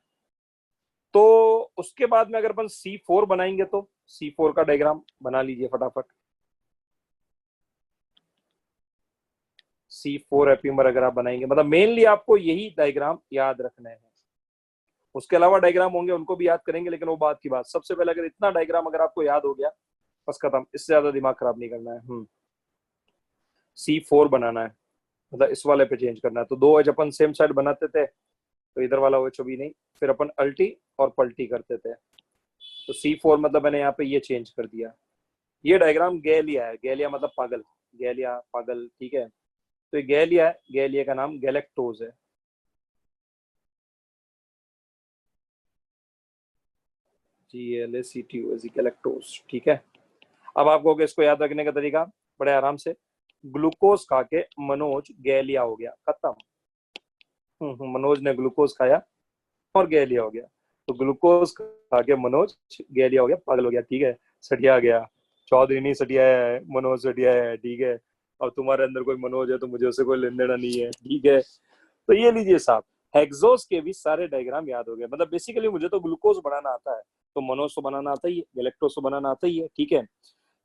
तो उसके बाद में अगर अपन C4 बनाएंगे तो C4 का डायग्राम बना लीजिए फटाफट। C4 एपीमर अगर आप बनाएंगे, मतलब मेनली आपको यही डायग्राम याद रखना है। उसके अलावा डायग्राम होंगे, उनको भी याद करेंगे, लेकिन वो बात की बात। सबसे पहले अगर इतना डायग्राम अगर आपको याद हो गया, बस खत्म, इससे ज्यादा दिमाग खराब नहीं करना है। C4 बनाना है, मतलब इस वाले पे चेंज करना है। तो 2 OH अपन सेम साइड बनाते थे, तो इधर वाला OH भी नहीं, फिर अपन अल्टी और पल्टी करते थे। तो C4 मतलब मैंने यहाँ पे ये चेंज कर दिया। ये डायग्राम गैलिया है, गैलिया मतलब पागल, गैलिया पागल, ठीक है। तो ये गैलिया है, गैलिया का नाम गैलेक्टोज है। GLACTOZ, गैलेक्टोज, ठीक है। अब आपको इसको याद रखने का तरीका बड़े आराम से, ग्लूकोज खा के मनोज गैलिया हो गया, खत्म। मनोज ने ग्लूकोज खाया और गैलिया हो गया। तो ग्लूकोज खा के मनोज गैलिया हो गया, पागल हो गया, ठीक है। सटिया गया, चौधरी नहीं सटिया है, मनोज सटिया है, ठीक है। और तुम्हारे अंदर कोई मनोज है तो मुझे उससे कोई लेन देना नहीं है, ठीक है। तो ये लीजिए साहब, हेक्सोस के भी सारे डायग्राम याद हो गए। मतलब बेसिकली मुझे तो ग्लूकोज बनाना आता है, तो मनोज तो बनाना आता ही है, गैलेक्टोज तो बनाना आता ही है, ठीक है।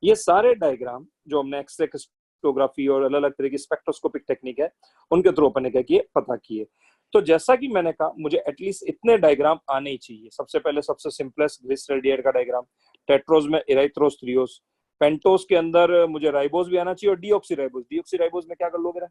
ये सारे डायग्राम जो हमने एक्सरे क्रिस्टोग्राफी और अलग अलग तरह की स्पेक्ट्रोस्कोपिक टेक्निक है, उनके थ्रू अपन ने क्या किए, पता किए। तो जैसा कि मैंने कहा, मुझे एटलीस्ट इतने डायग्राम आने ही चाहिए। सबसे पहले सबसे सिंपलेस्ट ग्लिसरॉल्डिहाइड का डायग्राम, टेट्रोज में इराइथ्रोज थ्रियोज, पेंटोज के अंदर मुझे राइबोज भी आना चाहिए और डीऑक्सीराइबोज। डीऑक्सीराइबोज में क्या कर लोगे?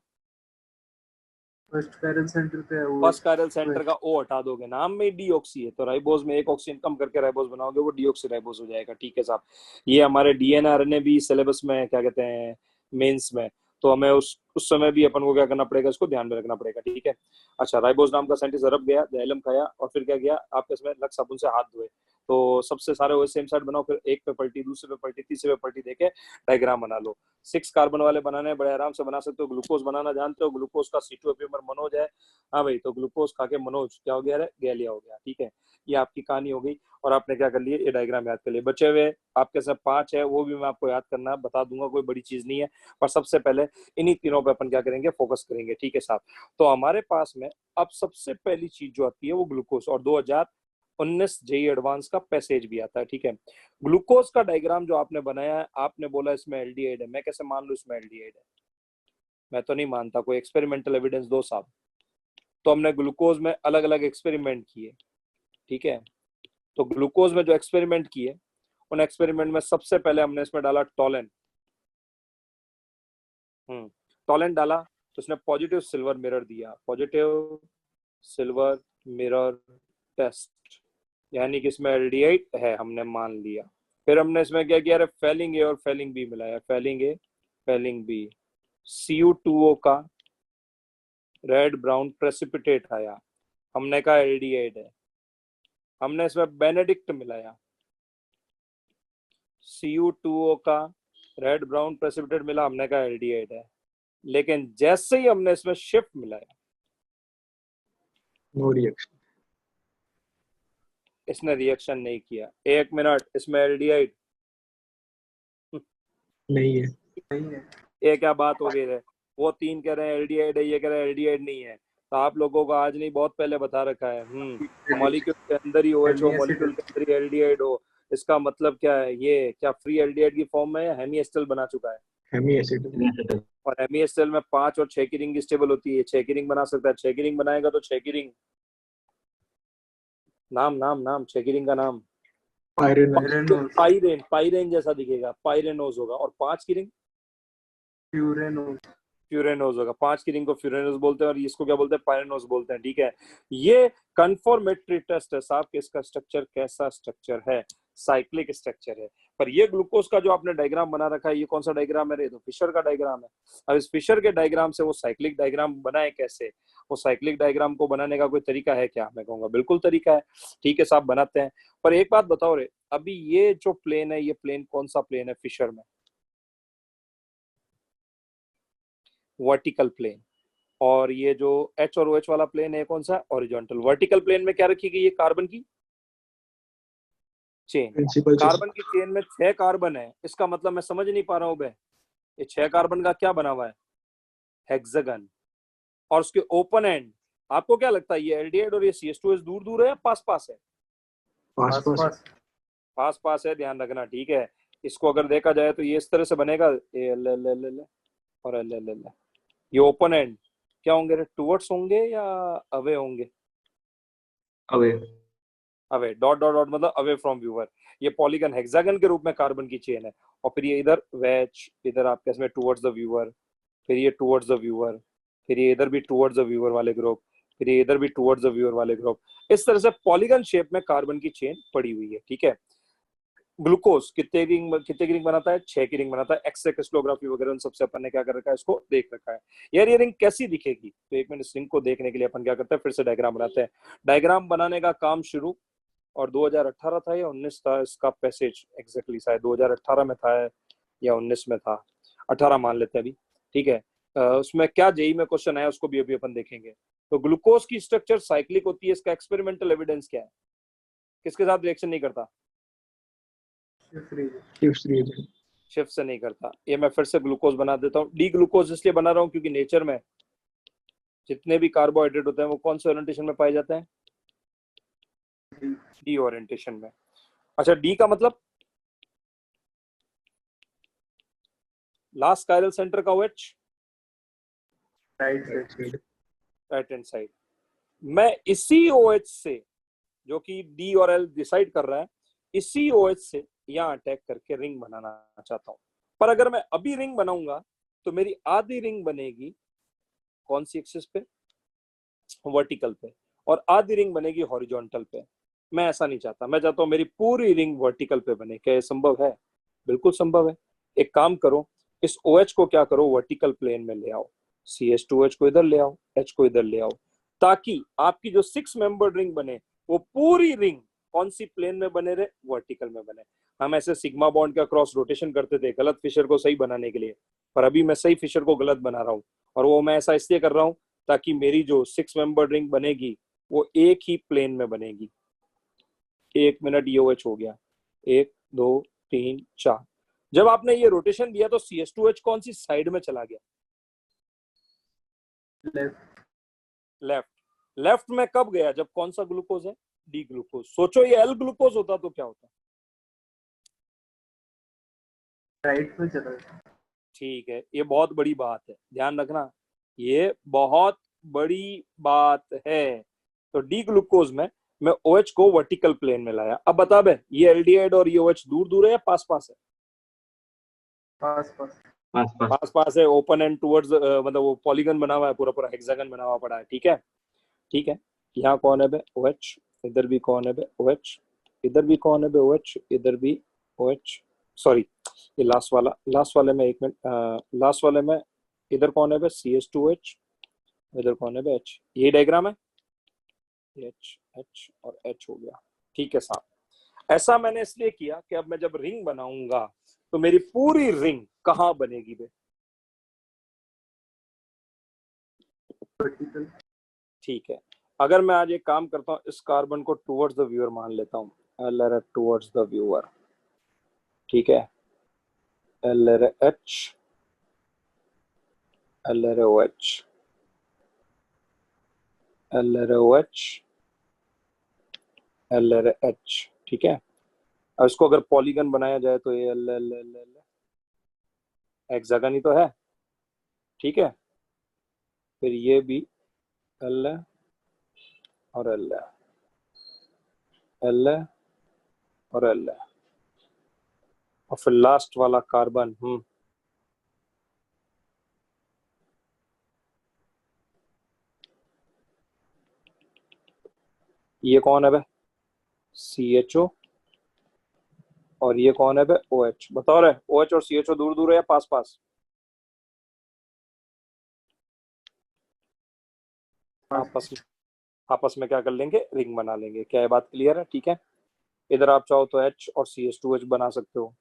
फर्स्ट कायरल सेंटर पे है वो, फर्स्ट कायरल सेंटर का O हटा दोगे, नाम में डीऑक्सी है, तो राइबोज में एक ऑक्सीजन कम करके राइबोज बनाओगे, वो डीऑक्सीराइबोज हो जाएगा, ठीक है साहब। ये हमारे डीएनए आरएनए भी सिलेबस में क्या कहते हैं, मेंस में, तो हमें उस समय भी अपन को क्या करना पड़ेगा, इसको ध्यान में रखना पड़ेगा, ठीक है। अच्छा, राइबोज नाम का साइंटिस्ट अरब गया, जाइलम खाया और फिर क्या किया, आपके इसमें लग साबुन से हाथ धोए। तो सबसे सारे वो सेम साइड बनाओ, फिर एक पे पलटी, दूसरे पे पलटी, तीसरे पे पलटी देके डायग्राम बना लो। 6 कार्बन वाले बनाने बड़े आराम से बना सकते हो। ग्लूकोज बनाना जानते हो, ग्लूकोज का C2 एपीमर मनोज है। हाँ भाई, तो ग्लूकोज खा के मनोज क्या हो गया रे, गैलिया हो गया, ठीक है। ये आपकी कहानी हो गई और आपने क्या कर लिए, ये डायग्राम याद कर लिए। बचे हुए आपके सब 5 है, वो भी मैं आपको याद करना बता दूंगा, कोई बड़ी चीज नहीं है। पर सबसे पहले इन्हीं तीनों पे अपन क्या करेंगे, फोकस करेंगे, ठीक है साहब। तो हमारे पास में अब सबसे पहली चीज जो आती है वो ग्लूकोज, और 2019 जेईई एडवांस का पैसेज भी आता है, ठीक है। ग्लूकोज का डायग्राम जो आपने बनाया है, आपने बोला इसमें एल्डिहाइड है, मैं कैसे मान लूं इसमें एल्डिहाइड है? मैं तो नहीं मानता, कोई एक्सपेरिमेंटल एविडेंस दो साहब। तो हमने ग्लूकोज में अलग अलग एक्सपेरिमेंट किए, ठीक है। तो ग्लूकोज में जो एक्सपेरिमेंट किए, उन एक्सपेरिमेंट में सबसे पहले हमने इसमें डाला टोलेन। टोलेन डाला तो उसने पॉजिटिव सिल्वर मिरर दिया, पॉजिटिव सिल्वर मिरर टेस्ट, यानी कि इसमें एल्डिहाइड है, हमने मान लिया। फिर हमने इसमें क्या किया, फेलिंग ए और फेलिंग बी मिलाया, Fehling A Fehling B, Cu2O का रेड ब्राउन प्रेसिपिटेट आया, हमने कहा एल्डिहाइड है। हमने इसमें बेनेडिक्ट मिलाया, Cu2O का रेड ब्राउन प्रेसिपिटेट मिला, हमने कहा एल्डिहाइड है। लेकिन जैसे ही हमने इसमें शिफ्ट मिलाया, नो रिएक्शन, इसने रिएक्शन नहीं किया। 1 मिनट, इसमें एल्डिहाइड नहीं है। नहीं है। ये क्या बात हो गई है? वो 3 कह रहे हैं एल्डिहाइड है, ये कह रहे हैं एल्डिहाइड नहीं है। तो आप लोगों को आज नहीं, बहुत पहले बता रखा है। मॉलिक्यूल के अंदर ही OH हो, मॉलिक्यूल के अंदर ही एल्डिहाइड हो, इसका मतलब क्या है? ये क्या फ्री एल्डिहाइड की फॉर्म में हेमी एस्टर बना चुका है? हेमी एसिड, और हेमी एस्टर में 5 और 6 की रिंग स्टेबल होती है, 6 की रिंग बना सकता है। 6 की रिंग बनाएगा तो 6 की रिंग, नाम नाम नाम 6 की रिंग का नाम पायरेनोज, पाइरेन, पाइरेन जैसा दिखेगा, पाइरेनोज होगा। और 5 की रिंग फ्यूरेनोज, फ्यूरेनोज होगा। 5 की रिंग को फ्यूरेनोज बोलते हैं और इसको क्या बोलते हैं, पायरेनोज बोलते हैं, ठीक है। ये कंफर्मेटरी टेस्ट है साहब कि इसका स्ट्रक्चर कैसा स्ट्रक्चर है। साइक्लिक स्ट्रक्चर है। पर ये ग्लूकोज का जो आपने डायग्राम बना रखा है, ये कौन सा डायग्राम है? ये तो फिशर का डायग्राम है। अब इस फिशर के डायग्राम से वो साइक्लिक डायग्राम बनाए कैसे? वो साइक्लिक डायग्राम को बनाने का कोई तरीका है क्या? मैं कहूंगा बिल्कुल तरीका है। ठीक है साहब, बनाते हैं। पर एक बात बताओ रे, अभी ये जो प्लेन है, ये प्लेन कौन सा प्लेन है फिशर में? Vertical plane. और ये जो एच और ओ एच वाला प्लेन है कौन सा? हॉरिजॉन्टल। वर्टिकल प्लेन में क्या रखी गई है? कार्बन की चेन। प्रिंसिपल कार्बन की चेन में 6 कार्बन है, इसका मतलब मैं समझ नहीं पा रहा हूं बे, ये 6 कार्बन का क्या बना हुआ है? हेक्सागन। और उसके ओपन एंड, आपको क्या लगता है ये एल्डिहाइड और ये CH2S दूर दूर है या पास पास है? पास पास पास पास है, ध्यान रखना। ठीक है, इसको अगर देखा जाए तो ये इस तरह से बनेगा, A L L L L और एल एल एल। ये ओपन एंड क्या होंगे? टुवर्ड्स होंगे या अवे होंगे? Away. Away, dot dot dot मतलब अवे फ्रॉम व्यूअर। ये पॉलीगन हेक्सागन के रूप में कार्बन की चेन है। और फिर ये इधर वेज, इधर आपके इसमें टुवर्ड्स द व्यूअर, फिर ये टुवर्ड्स द व्यूअर, फिर ये इधर भी टुवर्ड्स द व्यूअर वाले ग्रुप, फिर ये इधर भी टुवर्ड्स द व्यूअर वाले ग्रुप। इस तरह से पॉलीगन शेप में कार्बन की चेन पड़ी हुई है। ठीक है, ग्लूकोज कितने की रिंग बनाता है? 6 की रिंग बनाता है। एक्सरे क्रिस्टलोग्राफी वगैरह उन सबसे अपन ने क्या कर रखा है, इसको देख रखा है। यार ये रिंग कैसी दिखेगी? तो एक मिनट, इस रिंग को देखने के लिए अपन क्या करते हैं, फिर से डायग्राम बनाते हैं। डायग्राम बनाने का काम शुरू, और 2018 था या 19 था इसका पैसेज? एग्जैक्टली शायद 2018 में था या 19 में था, 18 मान लेते हैं अभी। ठीक है, उसमें क्या जेई में क्वेश्चन आया उसको भी अभी अपन देखेंगे। तो ग्लूकोज की स्ट्रक्चर साइक्लिक होती है, इसका एक्सपेरिमेंटल एविडेंस क्या है? किसके साथ रिएक्शन नहीं करता? शिफ्ट से नहीं करता। ये मैं फिर से ग्लूकोज बना देता हूँ। डी ग्लूकोज इसलिए बना रहा हूँ क्योंकि नेचर में जितने भी कार्बोहाइड्रेट होते हैं वो कौन से ओरिएंटेशन में पाए जाते हैं? डी ओरिएंटेशन में। अच्छा, डी का मतलब लास्ट कायरल सेंटर का OH, राइट हैंड साइड। मैं इसी OH से, जो कि डी और एल डिसाइड कर रहा है, इसी OH से यहाँ अटैक करके रिंग बनाना चाहता हूं। पर अगर मैं अभी रिंग बनाऊंगा तो मेरी आधी रिंग बनेगी कौन सी एक्सिस पे? वर्टिकल पे। और आधी रिंग बनेगी हॉरिजॉन्टल पे। मैं ऐसा नहीं चाहता, मैं चाहता हूं मेरी पूरी रिंग वर्टिकल पे बने। क्या ये संभव है? बिल्कुल संभव है। एक काम करो, इस OH को क्या करो, वर्टिकल प्लेन में ले आओ। CH2H को इधर ले आओ, H को इधर ले आओ, ताकि आपकी जो 6 मेंबर रिंग बने वो पूरी रिंग कौन सी प्लेन में बने रहे? वर्टिकल में बने। हम ऐसे सिग्मा बॉन्ड का क्रॉस रोटेशन करते थे गलत फिशर को सही बनाने के लिए, पर अभी मैं सही फिशर को गलत बना रहा हूँ। और वो मैं ऐसा इसलिए कर रहा हूँ ताकि मेरी जो 6 मेंबर रिंग बनेगी वो एक ही प्लेन में बनेगी। 1 मिनट, ये OH हो गया, 1 2 3 4। जब आपने ये रोटेशन दिया तो CH2H कौन सी साइड में चला गया? लेफ्ट। लेफ्ट में कब गया? जब कौन सा ग्लूकोज है? D glucose. सोचो ये एल ग्लूकोज होता तो क्या होता? राइट में चला गया। ठीक है, ये बहुत बड़ी बात है, ध्यान रखना, ये बहुत बड़ी बात है। तो डी ग्लूकोज में मैं OH को वर्टिकल प्लेन में लाया। अब बता बे, ये एल्डिहाइड और ये OH दूर दूर है या पास पास है? पास पास पास पास है। ओपन एंड टुवर्ड्स, मतलब वो पॉलीगन बना हुआ है, पूरा पूरा हेक्सागन बना हुआ पड़ा है। ठीक है, ठीक है। यहाँ कौन है बे? OH। इधर भी कौन है बे? OH। इधर भी कौन है बे? OH। इधर भी OH। सॉरी, ये लास्ट वाले में, एक मिनट, लास्ट वाले में इधर कौन है बे? CH2H। इधर कौन है बे? H। ये डायग्राम है, H H और H हो गया। ठीक है साहब, ऐसा मैंने इसलिए किया कि अब मैं जब रिंग बनाऊंगा तो मेरी पूरी रिंग कहाँ बनेगी बे? वर्टिकल। ठीक है, अगर मैं आज एक काम करता हूँ, इस कार्बन को टुवर्ड्स द व्यूअर मान लेता हूँ, एल टुवर्ड्स द व्यूअर। ठीक है, L H, L OH, L OH, L H। ठीक है, अब इसको अगर पॉलीगन बनाया जाए तो ये L L L L hexagon ही तो है। ठीक है, फिर ये भी एल और एल, एल और एल, और फिर लास्ट वाला कार्बन, ये कौन है बे? CHO, और ये कौन है बे, OH। बताओ रे, OH और CHO दूर दूर है या पास पास? आपस में क्या कर लेंगे, रिंग बना लेंगे। क्या ये बात क्लियर है? ठीक है। इधर आप चाहो तो H और CH2H बना सकते हो,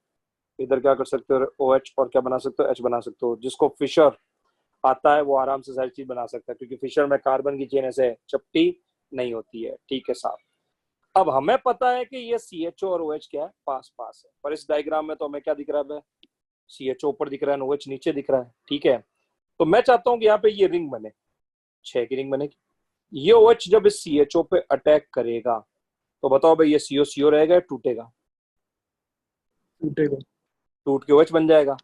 इधर क्या कर सकते हो, OH और क्या बना सकते हो, H बना सकते हो। जिसको फिशर आता है वो आराम से सारी चीज बना सकता है, क्योंकि फिशर में कार्बन की चेन ऐसे चपटी नहीं होती है। ठीक है साहब। अब हमें पता है कि ये CHO और OH क्या है, पास पास है। पर इस डायग्राम में तो हमें क्या दिख रहा है, CHO ऊपर दिख रहा है, OH नीचे दिख रहा है। ठीक है। तो मैं चाहता हूं कि यहाँ पे ये रिंग बने, 6 की रिंग बनेगी। ये OH जब इस CHO पे अटैक करेगा तो बताओ भाई, ये CO रहेगा या टूटेगा? टूटेगा। टूट के OH बन जाएगा।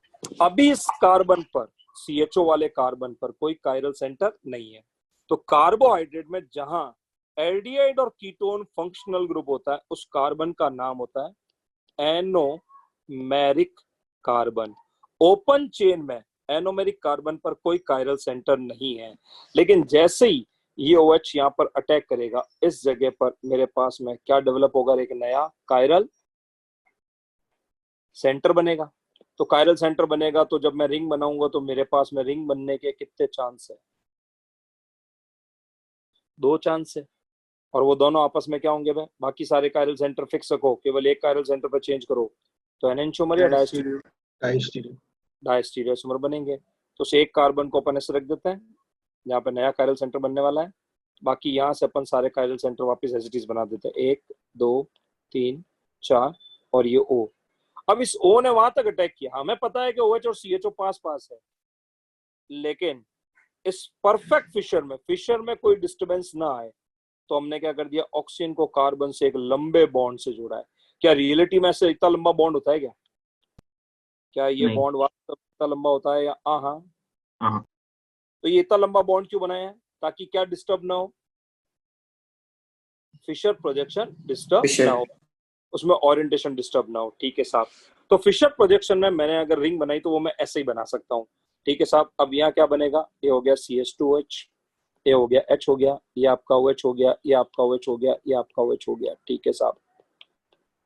अभी इस कार्बन पर, CHO वाले कार्बन पर कोई कायरल सेंटर नहीं है। तो कार्बोहाइड्रेट में जहां एल्डिहाइड और कीटोन फंक्शनल ग्रुप होता है, उस कार्बन का नाम होता है एनोमेरिक कार्बन। ओपन चेन में एनोमेरिक कार्बन पर कोई कायरल सेंटर नहीं है, लेकिन जैसे ही ये OH यहाँ पर अटैक करेगा, इस जगह पर मेरे पास में क्या डेवलप होगा, एक नया कायरल सेंटर बनेगा। तो कायरल सेंटर बनेगा तो जब मैं रिंग बनाऊंगा तो मेरे पास में रिंग बनने के कितने चांस है? 2 चांस है। और वो दोनों आपस में क्या होंगे भाई, बाकी सारे कायरल सेंटर फिक्स रखो, केवल एक कायरल सेंटर पर चेंज करो, तो एनेंटियोमर या डायस्टीरियो। डायस्टीरियोसोमर बनेंगे। तो उस एक कार्बन को अपन ऐसे रख देते हैं, यहाँ पे नया कायरल सेंटर बनने वाला है। बाकी यहाँ से अपन सारे कायरल सेंटर वापस एज इट इज बना देते हैं, 1 2 3 4 और ये O। अब इस O ने वहां तक अटैक किया, हमें पता है कि OH और CHO पास पास है, लेकिन इस परफेक्ट फिशर में कोई डिस्टरबेंस ना आए, तो हमने क्या कर दिया, ऑक्सीजन को कार्बन से एक लंबे बॉन्ड से जोड़ा है। क्या रियलिटी में ऐसे इतना लंबा बॉन्ड होता है क्या? क्या ये नहीं। बॉन्ड वास्तव में इतना लंबा होता है या? हाँ। हाँ। तो ये इतना लंबा बॉन्ड क्यों बनाया है? ताकि क्या डिस्टर्ब ना हो, फिशर प्रोजेक्शन डिस्टर्ब फिशर। ना हो, उसमें ओरिएंटेशन डिस्टर्ब ना हो। ठीक है साहब। तो फिशर प्रोजेक्शन में मैंने अगर रिंग बनाई तो वो मैं ऐसे ही बना सकता हूँ। ठीक है साहब। अब यहाँ क्या बनेगा, ये हो गया CH2H, ये हो गया H हो गया, ये आपका OH हो गया, ये आपका OH हो गया, ये आपका OH हो गया। ठीक है साहब।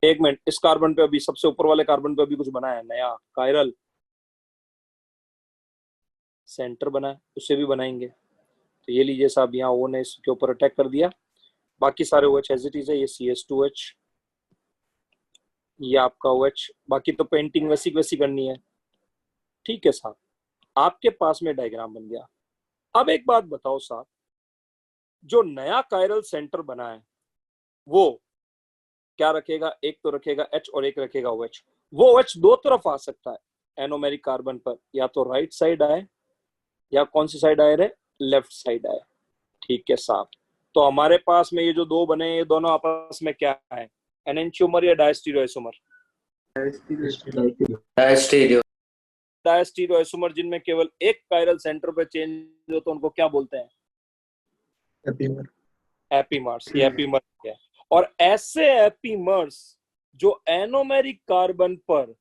एक मिनट, इस कार्बन पे अभी सबसे ऊपर वाले कार्बन पे अभी कुछ बना है नया कायरल सेंटर बना है, उसे भी बनाएंगे। तो ये लीजिए साहब, यहाँ O ने इसके ऊपर अटैक कर दिया, बाकी सारे OH एज इट इज है। ये CH2H, ये आपका OH, बाकी तो पेंटिंग वैसी वैसी करनी है। ठीक है साहब, आपके पास में डायग्राम बन गया। अब एक बात बताओ साहब, जो नया कायरल सेंटर बना है वो क्या रखेगा, एक तो रखेगा H और एक रखेगा OH। वो OH दो तरफ आ सकता है एनोमेरिक कार्बन पर, या तो राइट साइड आए या कौन सी साइड आए रे, लेफ्ट साइड आए। ठीक है साहब। तो हमारे पास में ये जो दो बने, ये दोनों आपस में क्या है, एनेंटियोमर या डायस्टीरियोसोमर? डायस्टीरियो। डायस्टीरियोसोमर जिनमें केवल एक कायरल सेंटर पर चेंज हो तो उनको क्या बोलते हैं, एपीमर। एपीमर्स। ये एपीमर है। और ऐसे एपीमर्स जो एनोमेरिक कार्बन पर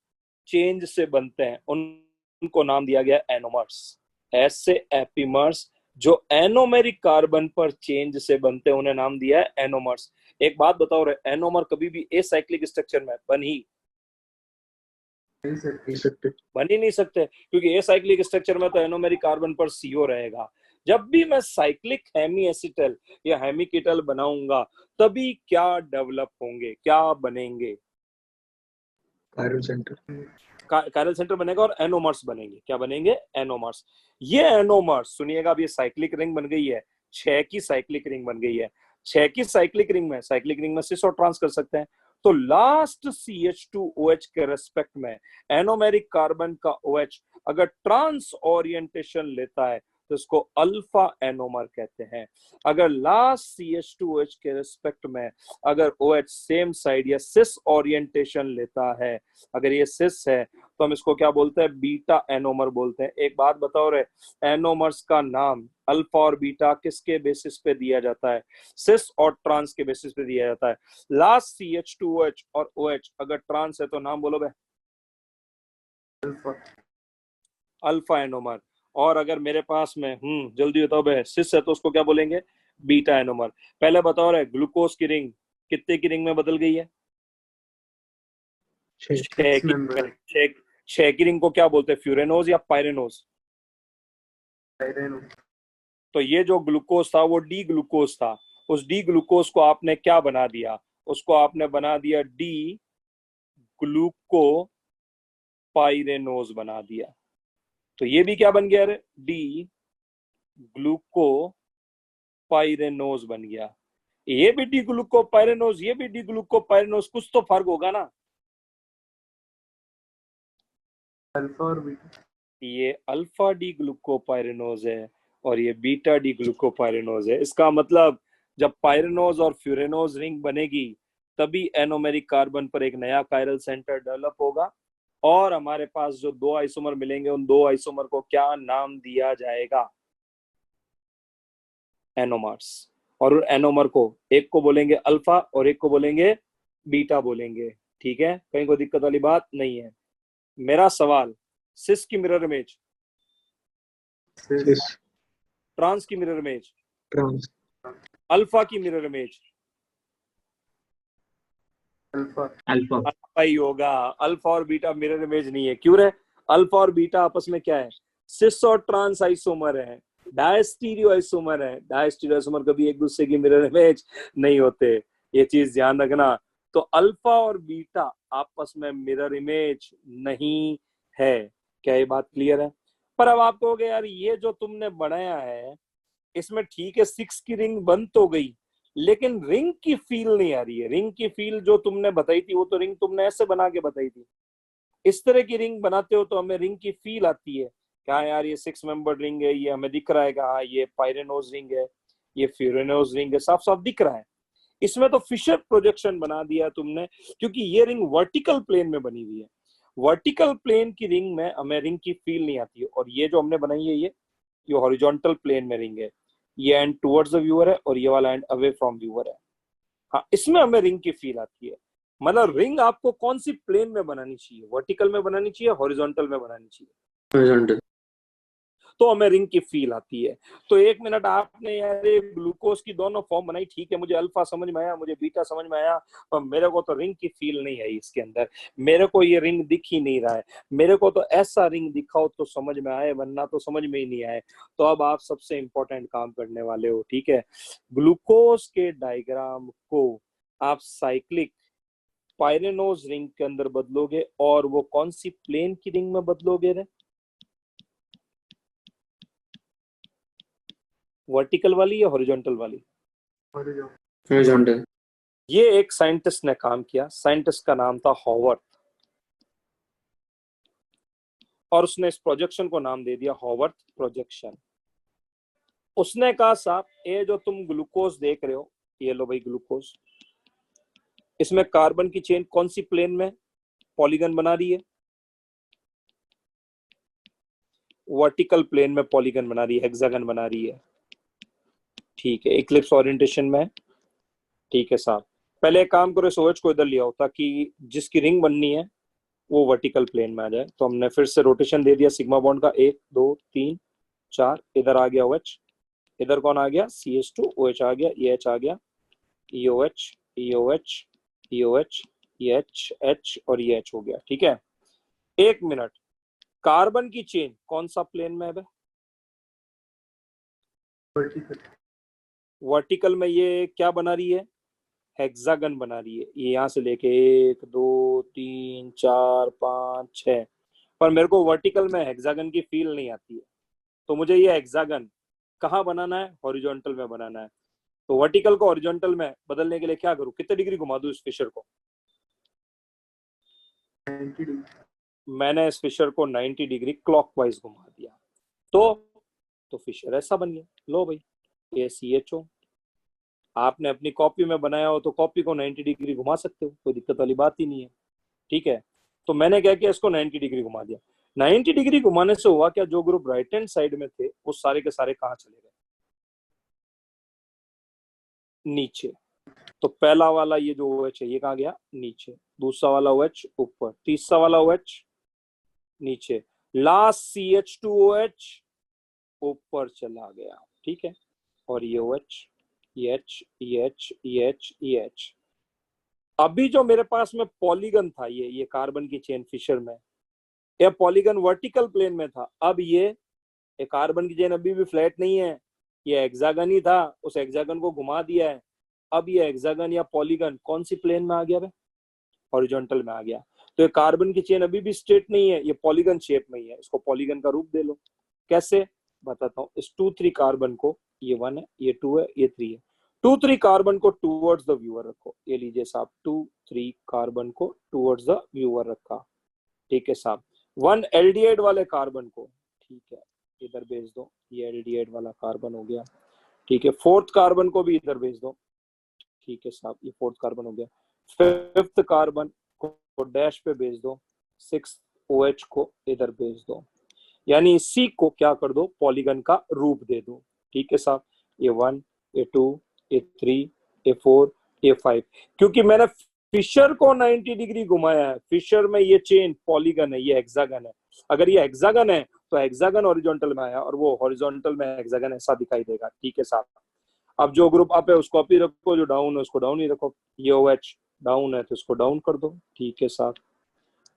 चेंज से बनते हैं उनको नाम दिया गया एनोमर्स। ऐसे एपीमर्स जो एनोमेरिक कार्बन पर चेंज से बनते हैं उन्हें नाम दिया है एनोमर्स। एक बात बताओ रे, एनोमर कभी भी एसाइक्लिक स्ट्रक्चर में बन ही नहीं सकते, क्योंकि एसाइक्लिक स्ट्रक्चर में तो एनोमेरिक कार्बन पर CO रहेगा। जब भी मैं साइक्लिक हेमी एसिटल या हेमिकीटल बनाऊंगा तभी क्या डेवलप होंगे, क्या बनेंगे, कायरल सेंटर। कायरल सेंटर बनेगा और एनोमर्स बनेंगे। क्या बनेंगे, एनोमर्स। ये एनोमर्स सुनिएगा, अब ये साइक्लिक रिंग बन गई है, 6 की साइक्लिक रिंग बन गई है। 6 की साइक्लिक रिंग में सिस और ट्रांस कर सकते हैं। तो लास्ट CH2OH के रेस्पेक्ट में एनोमेरिक कार्बन का OH अगर ट्रांस ओरिएंटेशन लेता है तो इसको अल्फा एनोमर कहते हैं। अगर लास्ट CH2OH के रेस्पेक्ट में अगर OH सेम साइड या सिस ओरिएंटेशन लेता है, अगर ये सिस है तो हम इसको क्या बोलते हैं, बीटा एनोमर बोलते हैं। एक बात बताओ रे, एनोमर्स का नाम अल्फा और बीटा किसके बेसिस पे दिया जाता है, सिस और ट्रांस के बेसिस पे दिया जाता है। लास्ट CH2OH और OH अगर ट्रांस है तो नाम बोलो बे, अल्फा एनोमर। और अगर मेरे पास में जल्दी बताओ बे, सिस है तो उसको क्या बोलेंगे, बीटा एनोमर। पहले बताओ रे, ग्लूकोज की रिंग कितने की रिंग में बदल गई है, सिक्स मेंबर छह की रिंग को क्या बोलते हैं, फ्यूरेनोज या पायरेनोज? पायरेनो तो ये जो ग्लूकोज था वो डी ग्लूकोज था, उस डी ग्लूकोज को आपने क्या बना दिया, उसको आपने बना दिया डी ग्लूको पायरेनोज बना दिया। तो ये भी क्या बन गया रे, डी ग्लूको पायरेनोज बन गया। ये भी डी ग्लूको पायरेनोज, ये भी डी ग्लूको पायरेनोज, कुछ तो फर्क होगा ना। अल्फा और बीटा। ये अल्फा डी ग्लूकोपायरेनोज है और ये बीटा डी ग्लूकोपायरेनोज है। इसका मतलब जब पायरेनोज और फ्यूरेनोज रिंग बनेगी तभी एनोमेरिक कार्बन पर एक नया कायरल सेंटर डेवलप होगा और हमारे पास जो दो आइसोमर मिलेंगे उन दो आइसोमर को क्या नाम दिया जाएगा, एनोमर्स। और एनोमर को एक को बोलेंगे अल्फा और एक को बोलेंगे बीटा बोलेंगे। ठीक है, कहीं कोई दिक्कत वाली बात नहीं है। मेरा सवाल, सिस की मिरर इमेज, सिस, ट्रांस की मिरर इमेज, ट्रांस, अल्फा की mirror image, alpha alpha, alpha ही होगा। अल्फा और बीटा मिरर इमेज नहीं है, क्यों रे? अल्फा और बीटा आपस में क्या है, सिस और ट्रांस आइसोमर है, डायस्टीरियो आइसोमर है। डायस्टीरियो आइसोमर कभी एक दूसरे की मिरर इमेज नहीं होते, ये चीज ध्यान रखना। तो अल्फा और बीटा आपस में मिरर इमेज नहीं है। क्या ये बात क्लियर है? पर अब आप कहोगे यार ये जो तुमने बनाया है इसमें ठीक है, सिक्स की रिंग बन तो गई लेकिन रिंग की फील नहीं आ रही है। रिंग की फील जो तुमने बताई थी वो तो रिंग तुमने ऐसे बना के बताई थी, इस तरह की रिंग बनाते हो तो हमें रिंग की फील आती है। क्या यार ये सिक्स मेंबर रिंग है, ये हमें दिख रहा है, हाँ ये पायरेनोज रिंग है, ये फ्यूरेनोज रिंग है, साफ साफ दिख रहा है। इसमें तो फिशर प्रोजेक्शन बना दिया तुमने, क्योंकि ये रिंग वर्टिकल प्लेन में बनी हुई है। वर्टिकल प्लेन की रिंग में हमें रिंग की फील नहीं आती है। और ये जो हमने बनाई है ये हॉरिजॉन्टल प्लेन में रिंग है, ये एंड टुवर्ड्स द व्यूअर है और ये वाला एंड अवे फ्रॉम व्यूअर है। हाँ, इसमें हमें रिंग की फील आती है। मतलब रिंग आपको कौन सी प्लेन में बनानी चाहिए, वर्टिकल में बनानी चाहिए, हॉरिजॉन्टल में बनानी चाहिए, हॉरिजॉन्टल। तो हमें रिंग की फील आती है। तो एक मिनट, आपने यार ये ग्लूकोज की दोनों फॉर्म बनाई, ठीक है, मुझे अल्फा समझ में आया, मुझे बीटा समझ में आया, पर मेरे को तो रिंग की फील नहीं आई इसके अंदर। मेरे को ये रिंग दिख ही नहीं रहा है। मेरे को तो ऐसा रिंग दिखाओ तो समझ में आए, वरना तो समझ में ही नहीं आए। तो अब आप सबसे इंपॉर्टेंट काम करने वाले हो, ठीक है। ग्लूकोज के डायग्राम को आप साइक्लिक पायरेनोज रिंग के अंदर बदलोगे, और वो कौन सी प्लेन की रिंग में बदलोगे रे? वर्टिकल वाली या हॉरिजॉन्टल वाली? हॉरिजॉन्टल। ये एक साइंटिस्ट ने काम किया, साइंटिस्ट का नाम था हॉवर्थ, और उसने इस प्रोजेक्शन को नाम दे दिया हॉवर्थ प्रोजेक्शन। उसने कहा साहब ये जो तुम ग्लूकोज देख रहे हो, ये लो भाई ग्लूकोज, इसमें कार्बन की चेन कौन सी प्लेन में पॉलीगन बना रही है? वर्टिकल प्लेन में पॉलीगन बना रही है, हेक्सागन बना रही है। ठीक है, इक्लिप्स ओरिएंटेशन में। ठीक है साहब, पहले एक काम करो, सोच को इधर लिया हो ताकि जिसकी रिंग बननी है वो वर्टिकल प्लेन में आ जाए। तो हमने फिर से रोटेशन दे दिया सिग्मा बॉन्ड का, 1 2 3 4, इधर आ गया OH, इधर कौन आ गया, CH2, OH आ गया, ये H आ गया, EOH EOH EOH, ये H और ये H हो गया। ठीक है, एक मिनट, कार्बन की चेन कौन सा प्लेन में है? वर्टिकल में ये क्या बना रही है, हेक्सागन बना रही है। ये यहां से लेके 1 2 3 4 5 6, पर मेरे को वर्टिकल में हेक्सागन की फील नहीं आती है। तो मुझे ये हेक्सागन कहाँ बनाना है, हॉरिजॉन्टल में बनाना है। तो वर्टिकल को हॉरिजॉन्टल में बदलने के लिए क्या करूं, कितने डिग्री घुमा दूं इस फिशर को? 90 डिग्री। मैंने इस फिशर को 90 डिग्री क्लॉकवाइज घुमा दिया, तो फिशर ऐसा बन गया। लो भाई, ये CHO आपने अपनी कॉपी में बनाया हो तो कॉपी को 90 डिग्री घुमा सकते हो, कोई दिक्कत वाली बात ही नहीं है। ठीक है, तो मैंने क्या किया, इसको 90 डिग्री घुमा दिया। 90 डिग्री घुमाने से हुआ क्या, जो ग्रुप राइट हैंड साइड में थे वो सारे के सारे कहाँ चले गए, नीचे। तो पहला वाला ये जो OH है ये कहाँ गया, नीचे। दूसरा वाला OH ऊपर, तीसरा वाला OH नीचे, लास्ट CH2OH ऊपर चला गया। ठीक है, और ये OH, ये H, ये H, ये H, ये H, अभी जो मेरे पास में पॉलीगन था, ये कार्बन की चेन फिशर में, ये पॉलीगन वर्टिकल प्लेन में था। अब ये कार्बन की चेन अभी भी फ्लैट नहीं है, ये हेक्सागन ही था, उस हेक्सागन को घुमा दिया है। अब ये हेक्सागन या पॉलीगन कौन सी प्लेन में आ गया भाई? हॉरिजॉन्टल में आ गया। तो ये कार्बन की चेन अभी भी स्ट्रेट नहीं है, ये पॉलीगन शेप में ही है, इसको पॉलीगन का रूप दे लो। कैसे बताता हूँ। इस 2-3 कार्बन को, ये 1 है, ये 2 है, ये 3 है, 2-3 कार्बन को टूवर्ड्स द व्यूअर रखो। ये लीजिए साहब, 2-3 कार्बन को टूवर्ड्स द व्यूअर रखा, ठीक है साहब। 1 एल्डिहाइड वाले कार्बन को, ठीक है, इधर भेज दो, ये एल्डिहाइड वाला कार्बन हो गया, ठीक है। 4th कार्बन को भी इधर भेज दो, ठीक है साहब, ये 4th कार्बन हो गया। 5th कार्बन को डैश पे भेज दो, 6th OH को इधर भेज दो, यानी सी को क्या कर दो, पॉलीगन का रूप दे दो, ठीक है साहब। ये 1, ये 2, ये 3, ये 4, ये 5। क्योंकि मैंने फिशर को 90 डिग्री घुमाया है, फिशर में ये चेन पॉलीगन है, ये हेक्सागन है। अगर ये हेक्सागन है तो हेक्सागन हॉरिजॉन्टल में आया और वो हॉरिजॉन्टल में हेक्सागन ऐसा दिखाई देगा, ठीक है साहब। अब जो ग्रुप अप है उसको अप ही रखो, जो डाउन है उसको डाउन ही रखो। ये OH डाउन है तो इसको डाउन कर दो, ठीक है साहब।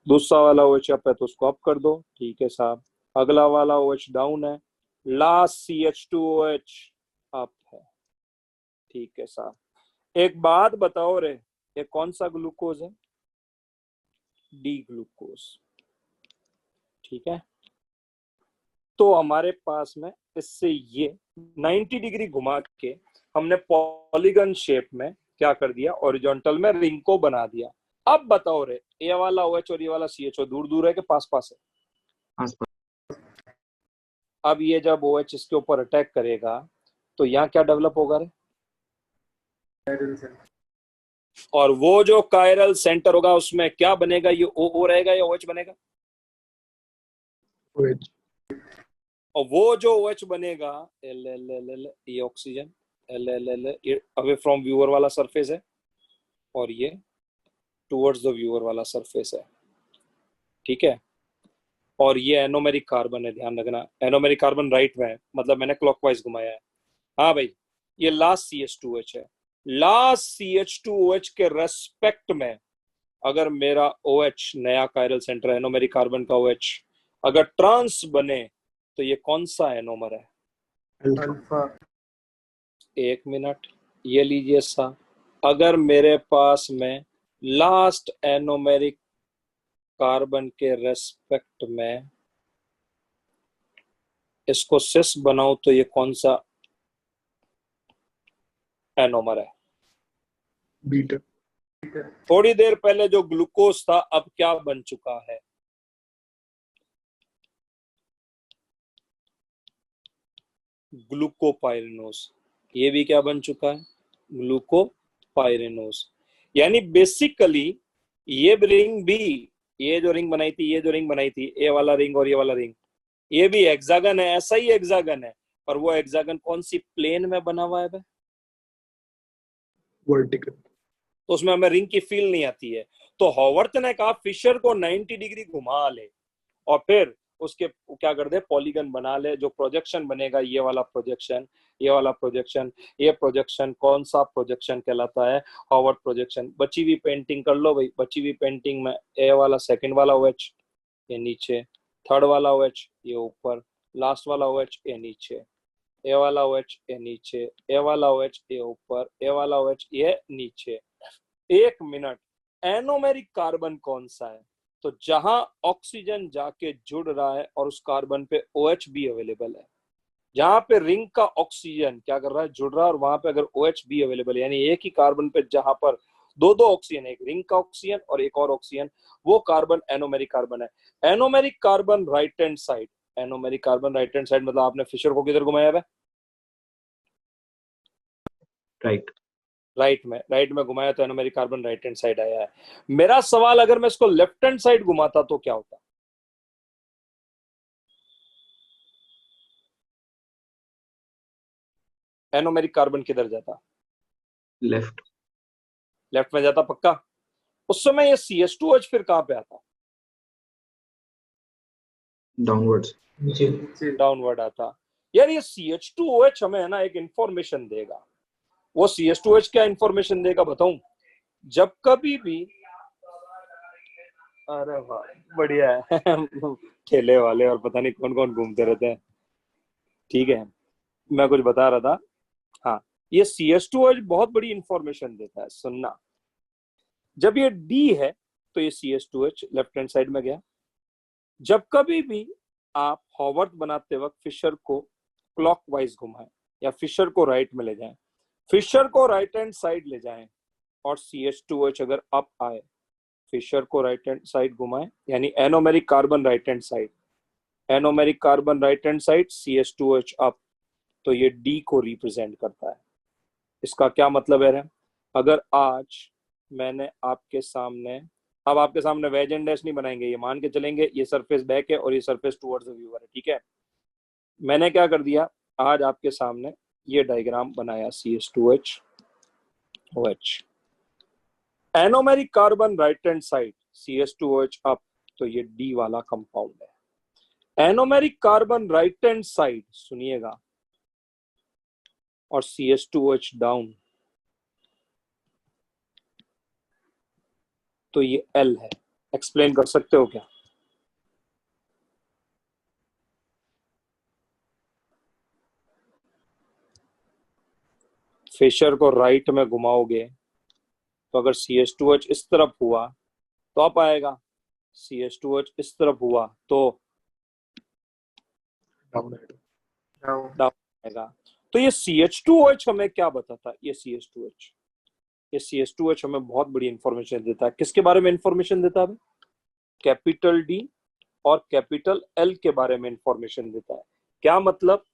दूसरा वाला OH अप है तो उसको अप कर दो, ठीक है साहब। अगला वाला OH डाउन है, लास्ट CH2OH अप है, ठीक है साहब। एक बात बताओ रे, ये कौन सा ग्लूकोज है? डी ग्लूकोज, ठीक है। तो हमारे पास में इससे ये 90 डिग्री घुमा के हमने पॉलीगन शेप में क्या कर दिया, हॉरिजॉन्टल में रिंग को बना दिया। अब बताओ रे, ये वाला OH और ये वाला CHO दूर दूर है कि पास पास है? अब ये जब OH इसके ऊपर अटैक करेगा तो यहाँ क्या डेवलप होगा रे? और वो जो कायरल सेंटर होगा उसमें क्या बनेगा? ये O रहेगा या OH बनेगा? OH। और वो जो OH बनेगा, ये ऑक्सीजन, ये अवे फ्रॉम व्यूअर वाला सरफेस है और ये टुवर्ड्स द व्यूअर वाला सरफेस है, ठीक है। और ये एनोमेरिक कार्बन है, ध्यान रखना, एनोमेरिक कार्बन राइट में है, मतलब मैंने क्लॉकवाइज घुमाया है। हाँ भाई, ये लास्ट CH2OH है। लास्ट CH2OH के रेस्पेक्ट में अगर मेरा OH नया कायरल सेंटर एनोमेरिक कार्बन का OH अगर ट्रांस बने तो ये कौन सा एनोमर है? अल्फा। 1 मिनट, ये लीजिए सा, अगर मेरे पास में लास्ट एनोमेरिक कार्बन के रेस्पेक्ट में इसको सिस बनाऊं तो ये कौन सा एनोमर है? बीटा। थोड़ी देर पहले जो ग्लूकोज था अब क्या बन चुका है? ग्लूकोपाइरिनोज। ये भी क्या बन चुका है? ग्लूकोपाइरिनोज। यानी बेसिकली ये रिंग भी, ये जो रिंग बनाई थी, ये जो रिंग बनाई थी, ये वाला रिंग और ये वाला रिंग, ये भी हेक्सागन है, ऐसा ही हेक्सागन है, पर वो हेक्सागन कौन सी प्लेन में बना हुआ है? वर्टिकल। तो उसमें हमें रिंग की फील नहीं आती है। तो हॉवर्थ ने कहा फिशर को 90 डिग्री घुमा ले और फिर उसके क्या कर दे, पॉलीगन बना ले। जो प्रोजेक्शन बनेगा, ये वाला प्रोजेक्शन, ये वाला प्रोजेक्शन, ये प्रोजेक्शन कौन सा प्रोजेक्शन कहलाता है? Howarth projection. बची हुई पेंटिंग कर लो भाई। बची हुई पेंटिंग में ए वाला सेकंड वाला OH ये नीचे, थर्ड वाला OH ये ऊपर, लास्ट वाला OH ये नीचे, ए वाला OH ये नीचे, ए वाला OH ये ऊपर, ए वाला OH ये नीचे। 1 मिनट, एनोमेरिक कार्बन कौन सा है? तो जहां ऑक्सीजन जाके जुड़ रहा है और उस कार्बन पे OH भी अवेलेबल है, जहां पे रिंग का ऑक्सीजन क्या कर रहा है, जुड़ रहा है, और वहां पे अगर OH भी अवेलेबल है, यानी एक ही कार्बन पे जहां पर दो ऑक्सीजन, एक रिंग का ऑक्सीजन और एक और ऑक्सीजन, वो कार्बन एनोमेरिक कार्बन है। Anomeric carbon right hand side, anomeric carbon right hand side मतलब आपने फिशर को किधर घुमाया है? राइट में घुमाया तो anomeric carbon right hand side आया है। मेरा सवाल, अगर मैं इसको लेफ्ट हैंड साइड घुमाता तो क्या होता? एनोमेरिक कार्बन किधर जाता? लेफ्ट में जाता पक्का। उस समय ये CH2OH फिर कहां पे आता? डाउनवर्ड आता। यार ये CH2OH हमें है ना एक इंफॉर्मेशन देगा। वो CH2OH क्या इंफॉर्मेशन देगा बताऊं? जब कभी भी, अरे वाह बढ़िया है ठेले वाले और पता नहीं कौन कौन घूमते रहते हैं। ठीक है, मैं कुछ बता रहा था। हाँ, ये CH2H बहुत बड़ी इंफॉर्मेशन देता है, सुनना। जब ये D है तो ये CH2H लेफ्ट हैंड साइड में गया। जब कभी भी आप हॉवर्थ बनाते वक्त फिशर को क्लॉकवाइज घुमाएं या फिशर को राइट में ले जाएं, फिशर को राइट हैंड साइड ले जाएं और CH2H अगर अप आए, फिशर को राइट हैंड साइड घुमाएं, यानी anomeric carbon right hand side, anomeric carbon right hand side, CH2H up, तो ये D को रिप्रेजेंट करता है। इसका क्या मतलब है? अगर आज मैंने आपके सामने, अब आपके सामने वेज एंड डैश नहीं बनाएंगे, ये मान के चलेंगे ये सरफेस बैक है और ये सरफेस टुवर्ड्स द व्यूअर है, ठीक है। मैंने क्या कर दिया, आज आपके सामने ये डायग्राम बनाया, CH2H OH, anomeric carbon right hand side, CH2OH up, तो ये D वाला कंपाउंड है। Anomeric carbon right hand side, सुनिएगा, और CH2OH डाउन, तो ये L है। एक्सप्लेन कर सकते हो क्या? फिशर को राइट में घुमाओगे तो अगर CH2H इस तरफ हुआ तो आप आएगा, CH2H इस तरफ हुआ तो डाउन है। डाउन आएगा। तो ये CH2OH हमें क्या बताता है? ये CH2H हमें बहुत बड़ी इंफॉर्मेशन देता है। किसके बारे में इंफॉर्मेशन देता है? कैपिटल D और कैपिटल L के बारे में इंफॉर्मेशन देता है। क्या मतलब?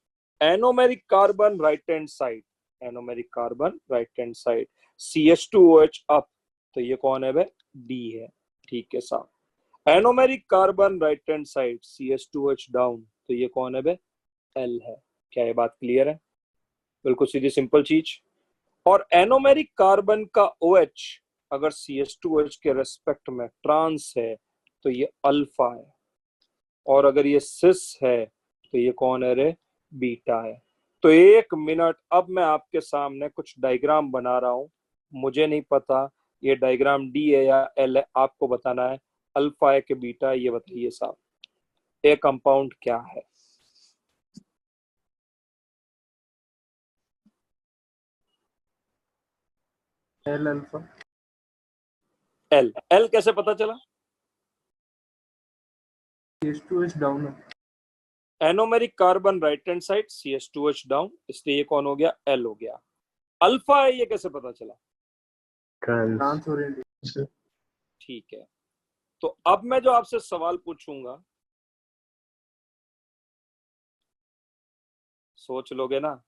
Anomeric carbon right hand side, anomeric carbon right hand side, CH2OH up, तो ये कौन है भाई? D है, ठीक है साहब। Anomeric carbon right hand side, CH2OH down, तो ये कौन है भाई? L है। क्या ये बात क्लियर है? बिल्कुल सीधी सिंपल चीज। और एनोमेरिक कार्बन का OH अगर CH2OH के रेस्पेक्ट में ट्रांस है तो ये अल्फा है, और अगर ये सिस है तो ये कौन है रे? बीटा है। तो एक मिनट, अब मैं आपके सामने कुछ डायग्राम बना रहा हूं, मुझे नहीं पता ये डायग्राम D है या L है, आपको बताना है। अल्फा है कि बीटा है, ये बताइए साहब। ये कंपाउंड क्या है? L alpha. L। L कैसे पता चला? CH2H डाउन है। Anomeric carbon right hand side, CH2H down, इसलिए ये कौन हो गया? L हो गया। अल्फा है, ये कैसे पता चला? Trans oriented. ठीक है, तो अब मैं जो आपसे सवाल पूछूंगा, सोच लोगे ना?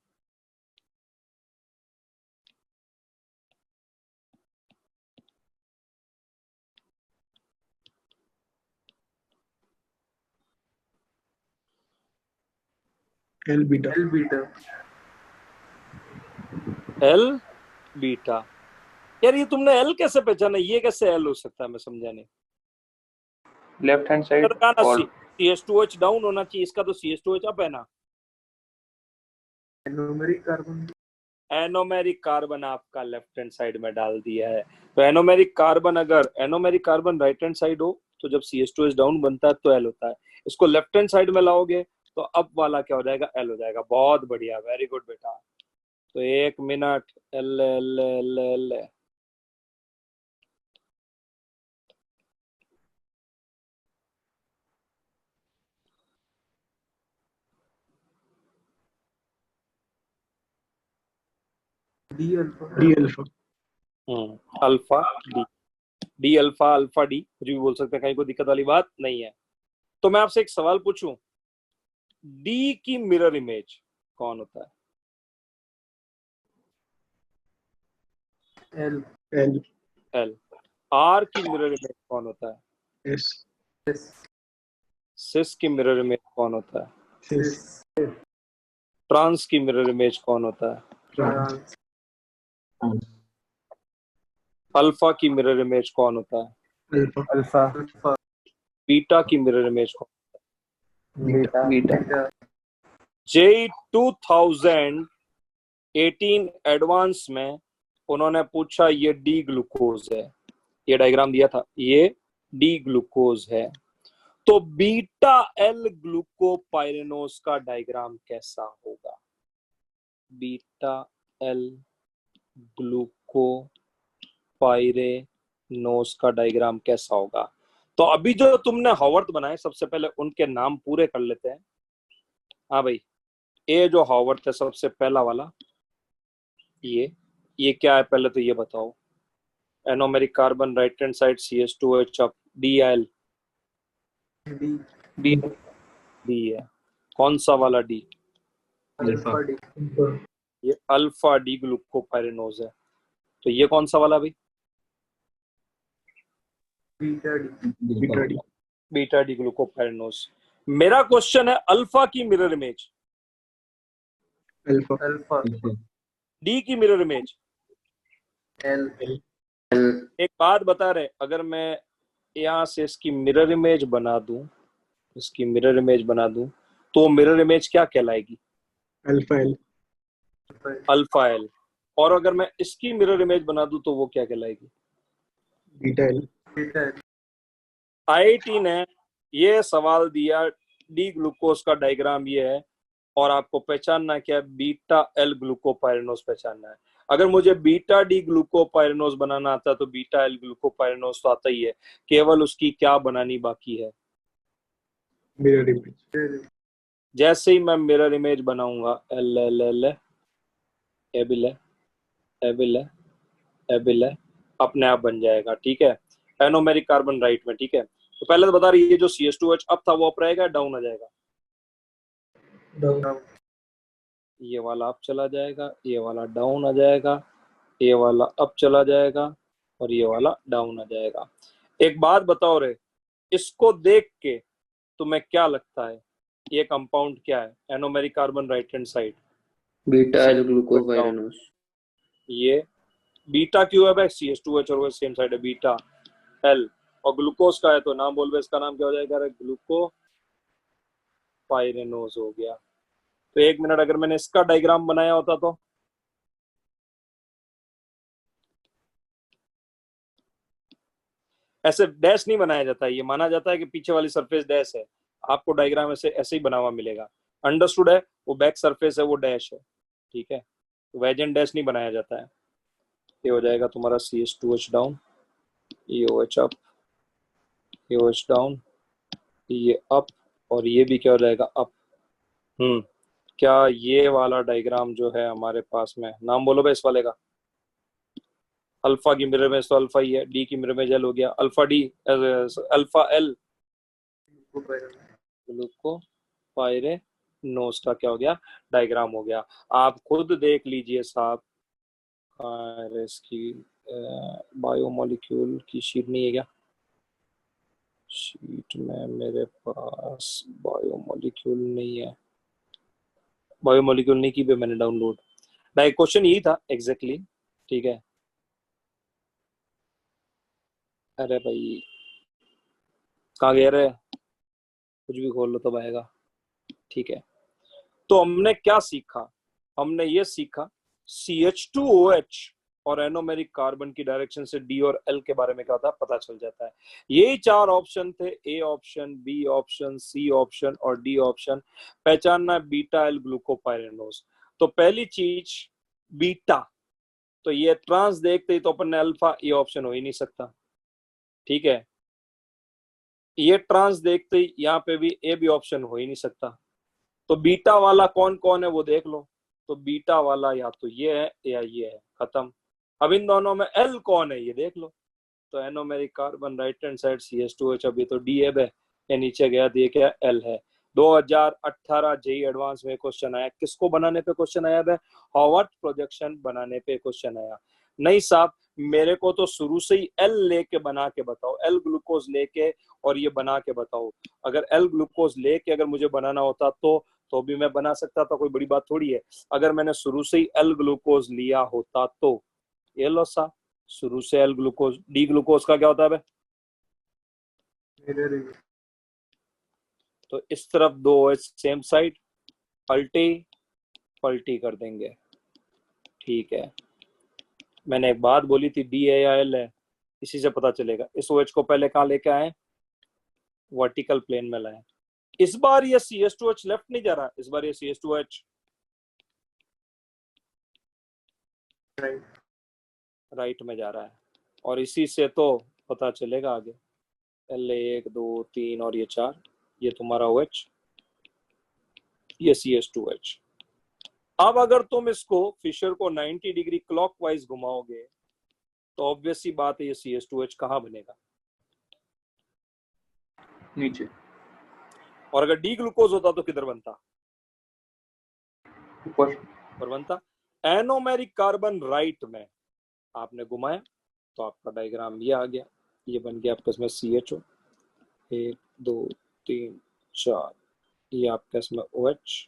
L beta. L beta. L beta. यार ये तुमने L कैसे पहचाना? ये कैसे L हो सकता है? मैं समझा नहीं। लेफ्ट हैंड साइड का ना और CH2H डाउन होना चाहिए, इसका तो CH2H अप है ना। Anomeric carbon. एनोमेरिक कार्बन आपका लेफ्ट हैंड साइड में डाल दिया है, तो एनोमेरिक कार्बन, अगर anomeric carbon right hand side हो तो जब CH2H डाउन बनता है तो L होता है। इसको लेफ्ट हैंड साइड में लाओगे तो अप वाला क्या हो जाएगा? L हो जाएगा। बहुत बढ़िया, वेरी गुड बेटा। तो एक minute, L L L L D alpha. D alpha. Alpha D, D alpha, alpha D, कुछ भी बोल सकते हैं, कहीं कोई दिक्कत वाली बात नहीं है। तो मैं आपसे एक सवाल पूछूं, D की मिरर इमेज कौन होता है? एल। एल। L। R की मिरर इमेज कौन होता है? एस। एस। सिस की मिरर इमेज कौन होता है? एस। ट्रांस की मिरर इमेज कौन होता है? ट्रांस। अल्फा की मिरर इमेज कौन होता है? अल्फा। अल्फा। अल्फा। बीटा की मिरर इमेज कौन? Beta. Beta. Beta. JEE 2018 advance में उन्होंने पूछा ये डी ग्लूकोज है, ये डायग्राम दिया था, ये डी ग्लूकोज है, तो बीटा एल ग्लूकोपाइरेनोज का डायग्राम कैसा होगा? बीटा एल ग्लूकोपाइरेनोज का डायग्राम कैसा होगा? तो अभी जो तुमने हॉवर्थ बनाए, सबसे पहले उनके नाम पूरे कर लेते हैं। हाँ भाई, ये जो हॉवर्थ है सबसे पहला वाला, ये क्या है पहले तो ये बताओ। Anomeric carbon right hand side CH2H up, DL D D D है। कौन सा वाला डी? अल्फा डी ये अल्फा डी ग्लूकोपाइरेनोज है। तो ये कौन सा वाला भाई? Beta D beta D beta D glucopyranose. मेरा क्वेश्चन है अल्फा की mirror image, alpha alpha D की मिरर इमेज। एल एक बात बता रहे, अगर मैं यहाँ से इसकी मिरर इमेज बना दूं, इसकी मिरर इमेज बना दूं, तो मिरर इमेज क्या कहलाएगी? Alpha L alpha L. और अगर मैं इसकी मिरर इमेज बना दूं तो वो क्या कहलाएगी? Beta L beta L. IIT ने ये सवाल दिया, डी ग्लूकोज का डायग्राम ये है, और आपको पहचानना क्या है? बीटा एल ग्लूकोपाइरेनोज पहचानना है। अगर मुझे बीटा डी ग्लूकोपाइरेनोज बनाना आता तो बीटा एल ग्लूकोपाइरेनोज तो आता ही है, केवल उसकी क्या बनानी बाकी है? Mirror image. जैसे ही मैं मिरर इमेज बनाऊंगा, L L L AVL AVL AVL अपने आप बन जाएगा, ठीक है। एनोमेरिक कार्बन राइट में, ठीक है। तो पहले तो बता रही है, जो CH2H अप था वो अप रहेगा, डाउन आ जाएगा? डाउन ये वाला अप चला जाएगा, ये वाला डाउन आ जाएगा, ये वाला अप चला जाएगा, और ये वाला डाउन आ जाएगा। एक बात बताओ रे, इसको देख के तुम्हें क्या लगता है ये कंपाउंड क्या है? Anomeric carbon right hand side, beta L glucopyranose. ये बीटा क्यों है भाई? CH2H और वो सेम साइड है, बीटा एल। और ग्लूकोज का है तो नाम बोल, इसका नाम क्या हो जाएगा? ग्लूकोपाइरेनोज हो गया। तो एक मिनट, अगर मैंने इसका डायग्राम बनाया होता तो ऐसे डैश नहीं बनाया जाता है, ये माना जाता है कि पीछे वाली सरफेस डैश है। आपको डायग्राम ऐसे ऐसे ही बना हुआ मिलेगा, अंडरस्टूड है? वो बैक सरफेस है, वो डैश है, ठीक है। तो वेज एंड डैश नहीं बनाया जाता है। ये हो जाएगा तुम्हारा CH2H डाउन, ये OH अप, ये OH डाउन, ये अप, और ये भी क्या हो जाएगा? अप। क्या ये वाला डायग्राम जो है हमारे पास में, नाम बोलो भाई इस वाले का। अल्फा की मिरर में तो अल्फा ही है, डी की मिरर में एल हो गया, alpha D, alpha L glucopyranose का क्या हो गया? डायग्राम हो गया। आप खुद देख लीजिए साहब। इसकी बायोमोलिक्यूल की शीट नहीं है क्या? शीट में मेरे पास बायोमोलिक्यूल नहीं है, बायोमोलिक्यूल नहीं की पे मैंने डाउनलोड। क्वेश्चन यही था एग्जैक्टली, ठीक है। अरे भाई कहाँ गया रे? कुछ भी खोल लो तब आएगा, ठीक है। तो हमने क्या सीखा? हमने ये सीखा CH2OH और एनोमेरिक कार्बन की डायरेक्शन से D और L के बारे में क्या था पता चल जाता है। यही 4 ऑप्शन थे, A option, B option, C option और D ऑप्शन। पहचानना है बीटा एल ग्लूकोपाइरेनोज। तो पहली चीज बीटा, तो ये ट्रांस देखते ही तो अपन ने अल्फा, ये ऑप्शन हो ही नहीं सकता, ठीक है। ये ट्रांस देखते ही यहाँ पे भी ए भी ऑप्शन हो ही नहीं सकता। तो बीटा वाला कौन कौन है वो देख लो। तो बीटा वाला या तो ये है या ये है, खत्म। अब इन दोनों में एल कौन है ये देख लो। तो anomeric carbon right hand side CH2H, अभी तो डी है, ये नीचे गया तो ये क्या एल है। 2018 JEE एडवांस में क्वेश्चन आया, किसको बनाने पे क्वेश्चन आया है? हॉवर्थ प्रोजेक्शन बनाने पे क्वेश्चन आया। नहीं साहब, मेरे को तो शुरू से ही एल लेके बना के बताओ, एल ग्लूकोज लेके और ये बना के बताओ। अगर एल ग्लूकोज लेके अगर मुझे बनाना होता तो भी मैं बना सकता था, कोई बड़ी बात थोड़ी है। अगर मैंने शुरू से ही एल ग्लूकोज लिया होता तो ये लो सा, शुरू से एल ग्लूकोज। डी ग्लूकोज का क्या होता है? तो इस तरफ 2 OH सेम साइड, पलटी पलटी कर देंगे, ठीक है। मैंने एक बात बोली थी, डी है या एल है, इसी से पता चलेगा। इस OH को पहले कहाँ लेके आए, वर्टिकल प्लेन में लाए। इस बार ये CH2H लेफ्ट नहीं जा रहा, इस बार ये CH2H राइट में जा रहा है, और इसी से तो पता चलेगा आगे। L 1 2 3 और ये 4, ये तुम्हारा OH, ये CH2H। अब अगर तुम इसको फिशर को 90 डिग्री क्लॉकवाइज घुमाओगे तो ऑब्वियस सी बात है ये CH2H कहाँ बनेगा, नीचे। और अगर डी ग्लूकोज होता तो किधर बनता, ऊपर। पर बनता। एनोमेरिक कार्बन राइट में आपने घुमाया तो आपका डायग्राम ये आ गया, ये बन गया आपका इसमें CHO 1 2 3 4, ये आपका इसमें OH,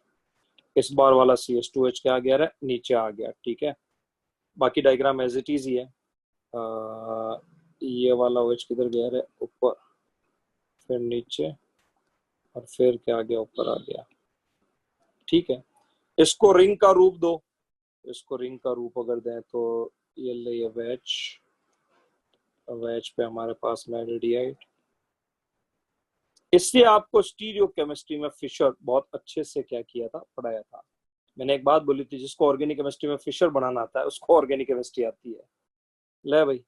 इस बार वाला CH2H क्या आ गया है, नीचे आ गया। ठीक है, बाकी डायग्राम एज इट इज ही है। ये वाला OH किधर गया है, ऊपर, फिर नीचे, और फिर क्या आ गया, ऊपर आ गया। ठीक है, इसको रिंग का रूप दो, इसको रिंग का रूप अगर दें तो ये ले वेज, वेज पे हमारे पास में रेडियाइट। इसलिए आपको स्टीरियो केमिस्ट्री में फिशर बहुत अच्छे से क्या किया था, पढ़ाया था। मैंने एक बात बोली थी, जिसको ऑर्गेनिक केमिस्ट्री में फिशर बनाना आता है उसको ऑर्गेनिक केमिस्ट्री आती है। ले भाई,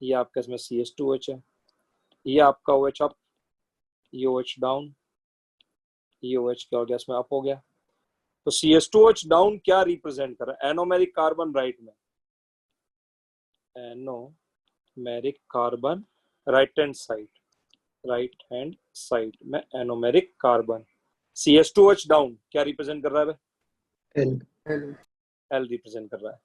ये आपका इसमें CH2H है, ये आपका OH अप, ये OH डाउन, ये OH क्या हो गया, इसमें अप हो गया। तो CH2H डाउन क्या रिप्रेजेंट कर रहा है, एनोमेरिक कार्बन राइट में, anomeric carbon right hand side, right hand side में एनोमेरिक कार्बन। CH2H डाउन क्या रिप्रेजेंट कर रहा है, L. एल रिप्रेजेंट कर रहा है।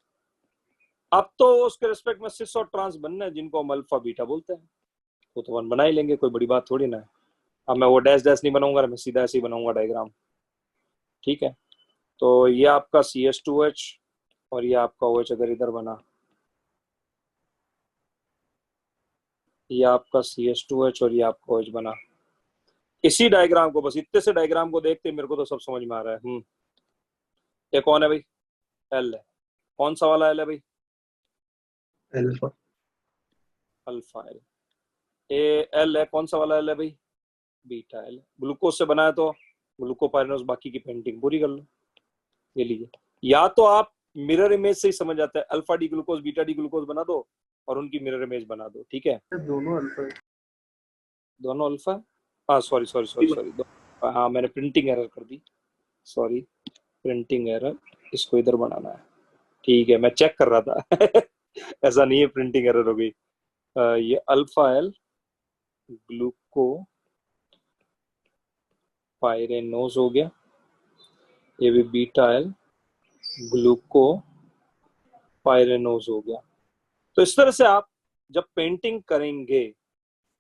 अब तो उसके रिस्पेक्ट में सिस और ट्रांस बनना है, जिनको हम अल्फा बीटा बोलते हैं, वो तो वन बना ही लेंगे, कोई बड़ी बात थोड़ी ना है। अब मैं वो डैश डैश नहीं बनाऊंगा, मैं सीधा ऐसे ही बनाऊंगा डायग्राम। ठीक है, तो ये आपका CH2H और ये आपका OH अगर इधर बना, ये आपका CH2H और ये आपका OH बना। इसी डायग्राम को, बस इतने से डायग्राम को देखते मेरे को तो सब समझ में आ रहा है। ये कौन है भाई, L है। कौन सा वाला L है भाई, Alpha. Alpha L। ये L है, कौन सा वाला L है भाई, बीटा L। ग्लूकोज से बना है तो ग्लूकोपाइरेनोस, बाकी की पेंटिंग पूरी कर लो। ये लीजिए, या तो आप मिरर इमेज से ही समझ जाते हैं, alpha D glucose beta D glucose बना दो और उनकी मिरर इमेज बना दो। ठीक है, दोनों अल्फा, दोनों अल्फा, हाँ सॉरी सॉरी सॉरी सॉरी, हाँ मैंने प्रिंटिंग एरर कर दी, सॉरी प्रिंटिंग एरर, इसको इधर बनाना है। ठीक है, मैं चेक कर रहा था ऐसा नहीं है प्रिंटिंग एरर हो गई। ये अल्फा एल ग्लूको पायरेनोज हो गया, ये भी बीटा एल ग्लूको पायरेनोज हो गया। तो इस तरह से आप जब पेंटिंग करेंगे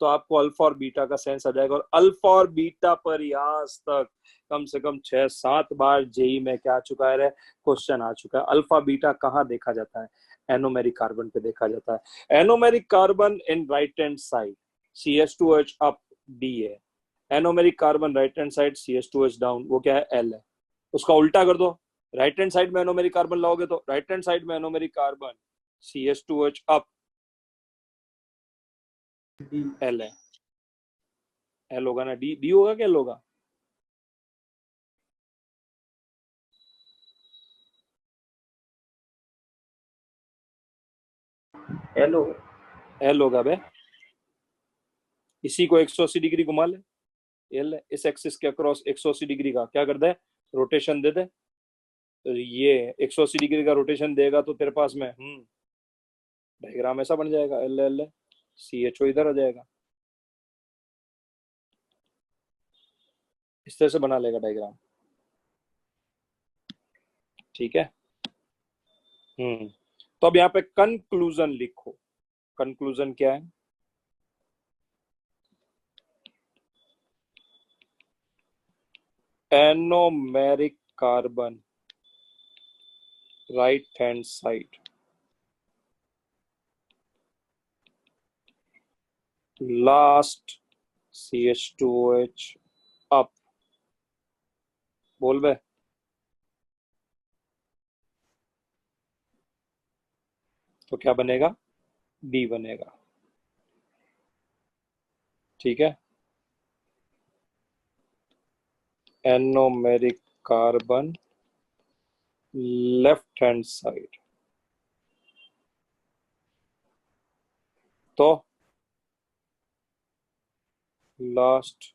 तो आपको अल्फा और बीटा का सेंस आ जाएगा। और अल्फा और बीटा पर आज तक कम से कम 6-7 बार जेई में क्या आ चुका है, क्वेश्चन आ चुका है। अल्फा बीटा कहाँ देखा जाता है, एनोमेरिक कार्बन पे देखा जाता है। Anomeric carbon in right hand side CH2H up D है, anomeric carbon right hand side CH2H down, वो क्या है, L है। उसका उल्टा कर दो, राइट हैंड साइड में एनोमेरिक कार्बन लाओगे तो राइट हैंड साइड में anomeric carbon CH2H up L है, L होगा ना, डी होगा क्या, L होगा, हेलो। L होगा बे। इसी को 180 डिग्री घुमा ले, L है, इस एक्सिस के अक्रॉस 180 डिग्री का क्या कर दे, रोटेशन दे दे। तो ये 180 डिग्री का रोटेशन देगा तो तेरे पास में डायग्राम ऐसा बन जाएगा, L L CHO इधर आ जाएगा, इस तरह से बना लेगा डायग्राम। ठीक है, तो अब यहाँ पे कंक्लूजन लिखो। कंक्लूजन क्या है, anomeric carbon right hand side last CH2H up, बोल बे, तो क्या बनेगा, डी बनेगा। ठीक है, anomeric carbon left hand side, तो लास्ट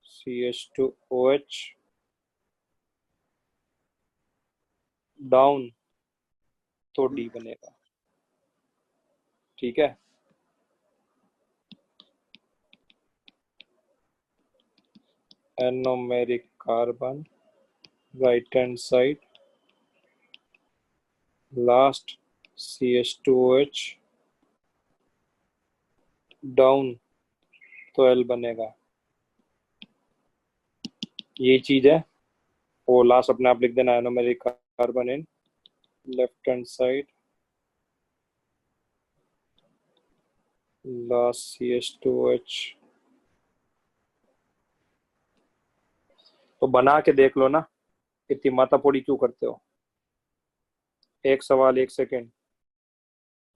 CH2OH डाउन, तो डी बनेगा। ठीक है, anomeric carbon right hand side, last CH2OH down, तो एल बनेगा। ये चीज है, वो लास्ट अपने आप लिख देना, anomeric carbon in left hand side, last CH2OH। तो बना के देख लो ना, इतनी माथापोड़ी क्यों करते हो। एक सवाल, एक सेकेंड,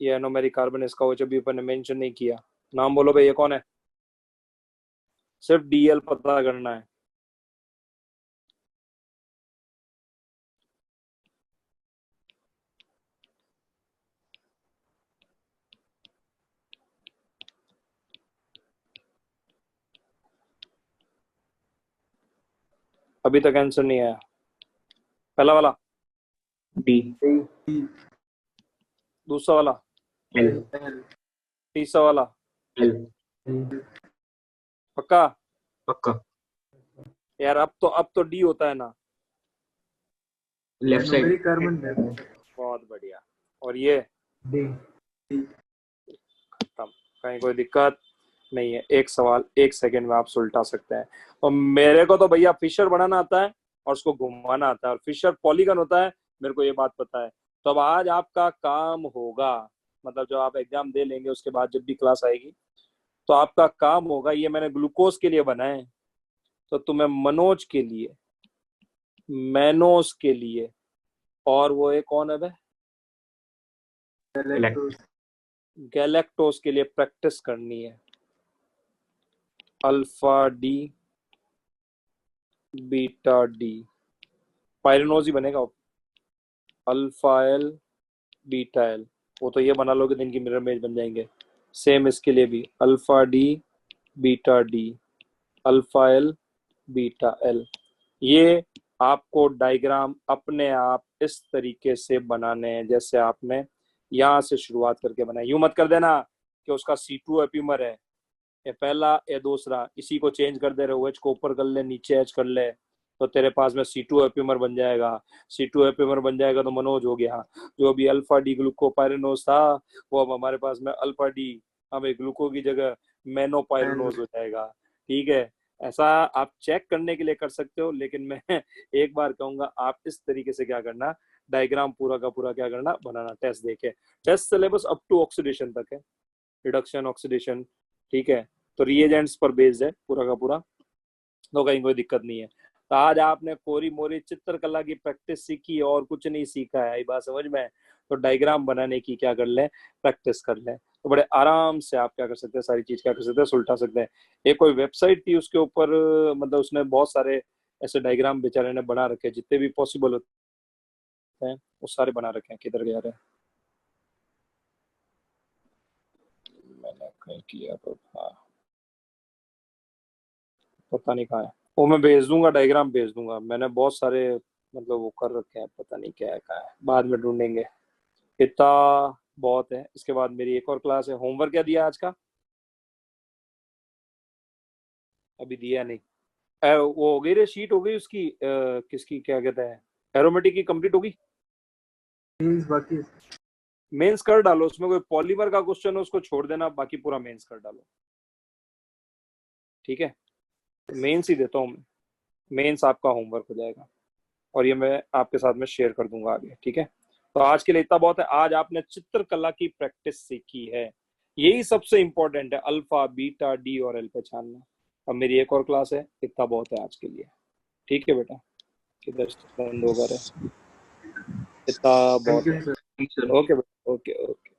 ये एनोमेरिक कार्बन, इसका वो जब भी अपन ने मेंशन नहीं किया, नाम बोलो भाई, ये कौन है, सिर्फ DL पता करना है। अभी तक आंसर नहीं आया, पहला वाला, डी, दूसरा वाला, एल, एल तीसरा वाला, एल, पक्का पक्का, यार। अब तो डी होता है ना, लेफ्ट साइड, एनोमेरिक कार्बन बहुत बढ़िया। और ये डी खत्म, कहीं कोई दिक्कत नहीं है। एक सवाल एक सेकंड में आप सुलटा सकते हैं। और मेरे को तो भैया फिशर बनाना आता है और उसको घुमाना आता है, और फिशर पॉलीगन होता है, मेरे को ये बात पता है। तो अब आज आपका काम होगा, मतलब जब आप एग्जाम दे लेंगे उसके बाद जब भी क्लास आएगी, तो आपका काम होगा, ये मैंने ग्लूकोज के लिए बनाए, तो तुम्हें मनोज के लिए, मैनोज के लिए, और वो एक कौन है भाई, गैलेक्टोज के लिए प्रैक्टिस करनी है। Alpha D, beta D, pyranose ही बनेगा, अल्फा एल, बीटा एल, वो तो ये बना लोगे दिन की मिरर इमेज बन जाएंगे। सेम इसके लिए भी, alpha D, beta D, alpha L, beta L. ये आपको डायग्राम अपने आप इस तरीके से बनाने हैं जैसे आपने यहां से शुरुआत करके बनाया। यूं मत कर देना कि उसका C2 एपिमर है, ये पहला ये दूसरा, इसी को चेंज कर दे रहे हो, एच को ऊपर कर ले, नीचे एच कर ले, तो तेरे पास में C2 एपिमर बन जाएगा। C2 एपिमर बन जाएगा तो मनोज हो गया। जो भी अल्फा डी ग्लूकोपायरेनोज था, वो अब हमारे पास में अल्फा डी, हमें ग्लूको की जगह मैनोपायरेनोज हो जाएगा। ठीक है, ऐसा आप चेक करने के लिए कर सकते हो, लेकिन मैं एक बार कहूंगा, आप इस तरीके से क्या करना, डायग्राम पूरा का पूरा क्या करना, बनाना। टेस्ट देखे, test syllabus up to oxidation तक है, रिडक्शन, ऑक्सीडेशन, ठीक है, तो रिएजेंट्स पर बेस्ड है पूरा का पूरा, तो कहीं कोई दिक्कत नहीं है। तो आज आपने कोरी मोरी चित्रकला की प्रैक्टिस सीखी और कुछ नहीं सीखा है, ये बात समझ में। तो डायग्राम बनाने की क्या कर ले, प्रैक्टिस कर ले, तो बड़े आराम से आप क्या कर सकते हैं, सारी चीज क्या कर सकते हैं, सुलटा सकते हैं। एक कोई वेबसाइट थी, उसके ऊपर मतलब उसने बहुत सारे ऐसे डायग्राम बेचारे ने बना रखे, जितने भी पॉसिबल होते हैं वो सारे बना रखे हैं। किधर गया रहे, मैंने कहीं किया तो हाँ, पता नहीं कहाँ है वो, मैं भेज दूंगा, डायग्राम भेज दूंगा। मैंने बहुत सारे मतलब वो कर रखे हैं, पता नहीं क्या है कहाँ है, बाद में ढूंढेंगे। इतना बहुत है। इसके बाद मेरी एक और क्लास है। होमवर्क क्या दिया आज का, अभी दिया नहीं। वो हो गई रे, शीट हो गई उसकी, किसकी क्या कहते हैं, एरोमेटिक की कंप्लीट होगी। मींस बाकी मेंस कर डालो, उसमें कोई पॉलीमर का क्वेश्चन हो उसको छोड़ देना, बाकी पूरा मेंस कर डालो। ठीक है, मेंस ही देता हूँ, मेंस आपका होमवर्क हो जाएगा, और ये मैं आपके साथ में शेयर कर दूंगा आगे। ठीक है, तो आज के लिए इतना बहुत है। आज आपने चित्रकला की प्रैक्टिस सीखी है, यही सबसे इंपॉर्टेंट है, अल्फा बीटा डी और एल पहचानना। अब मेरी एक और क्लास है, इतना बहुत है आज के लिए। ठीक है बेटा, किधर बंद होगा रे, इतना बहुत थैंक यू है। सर। ओके बेटा, ओके ओके।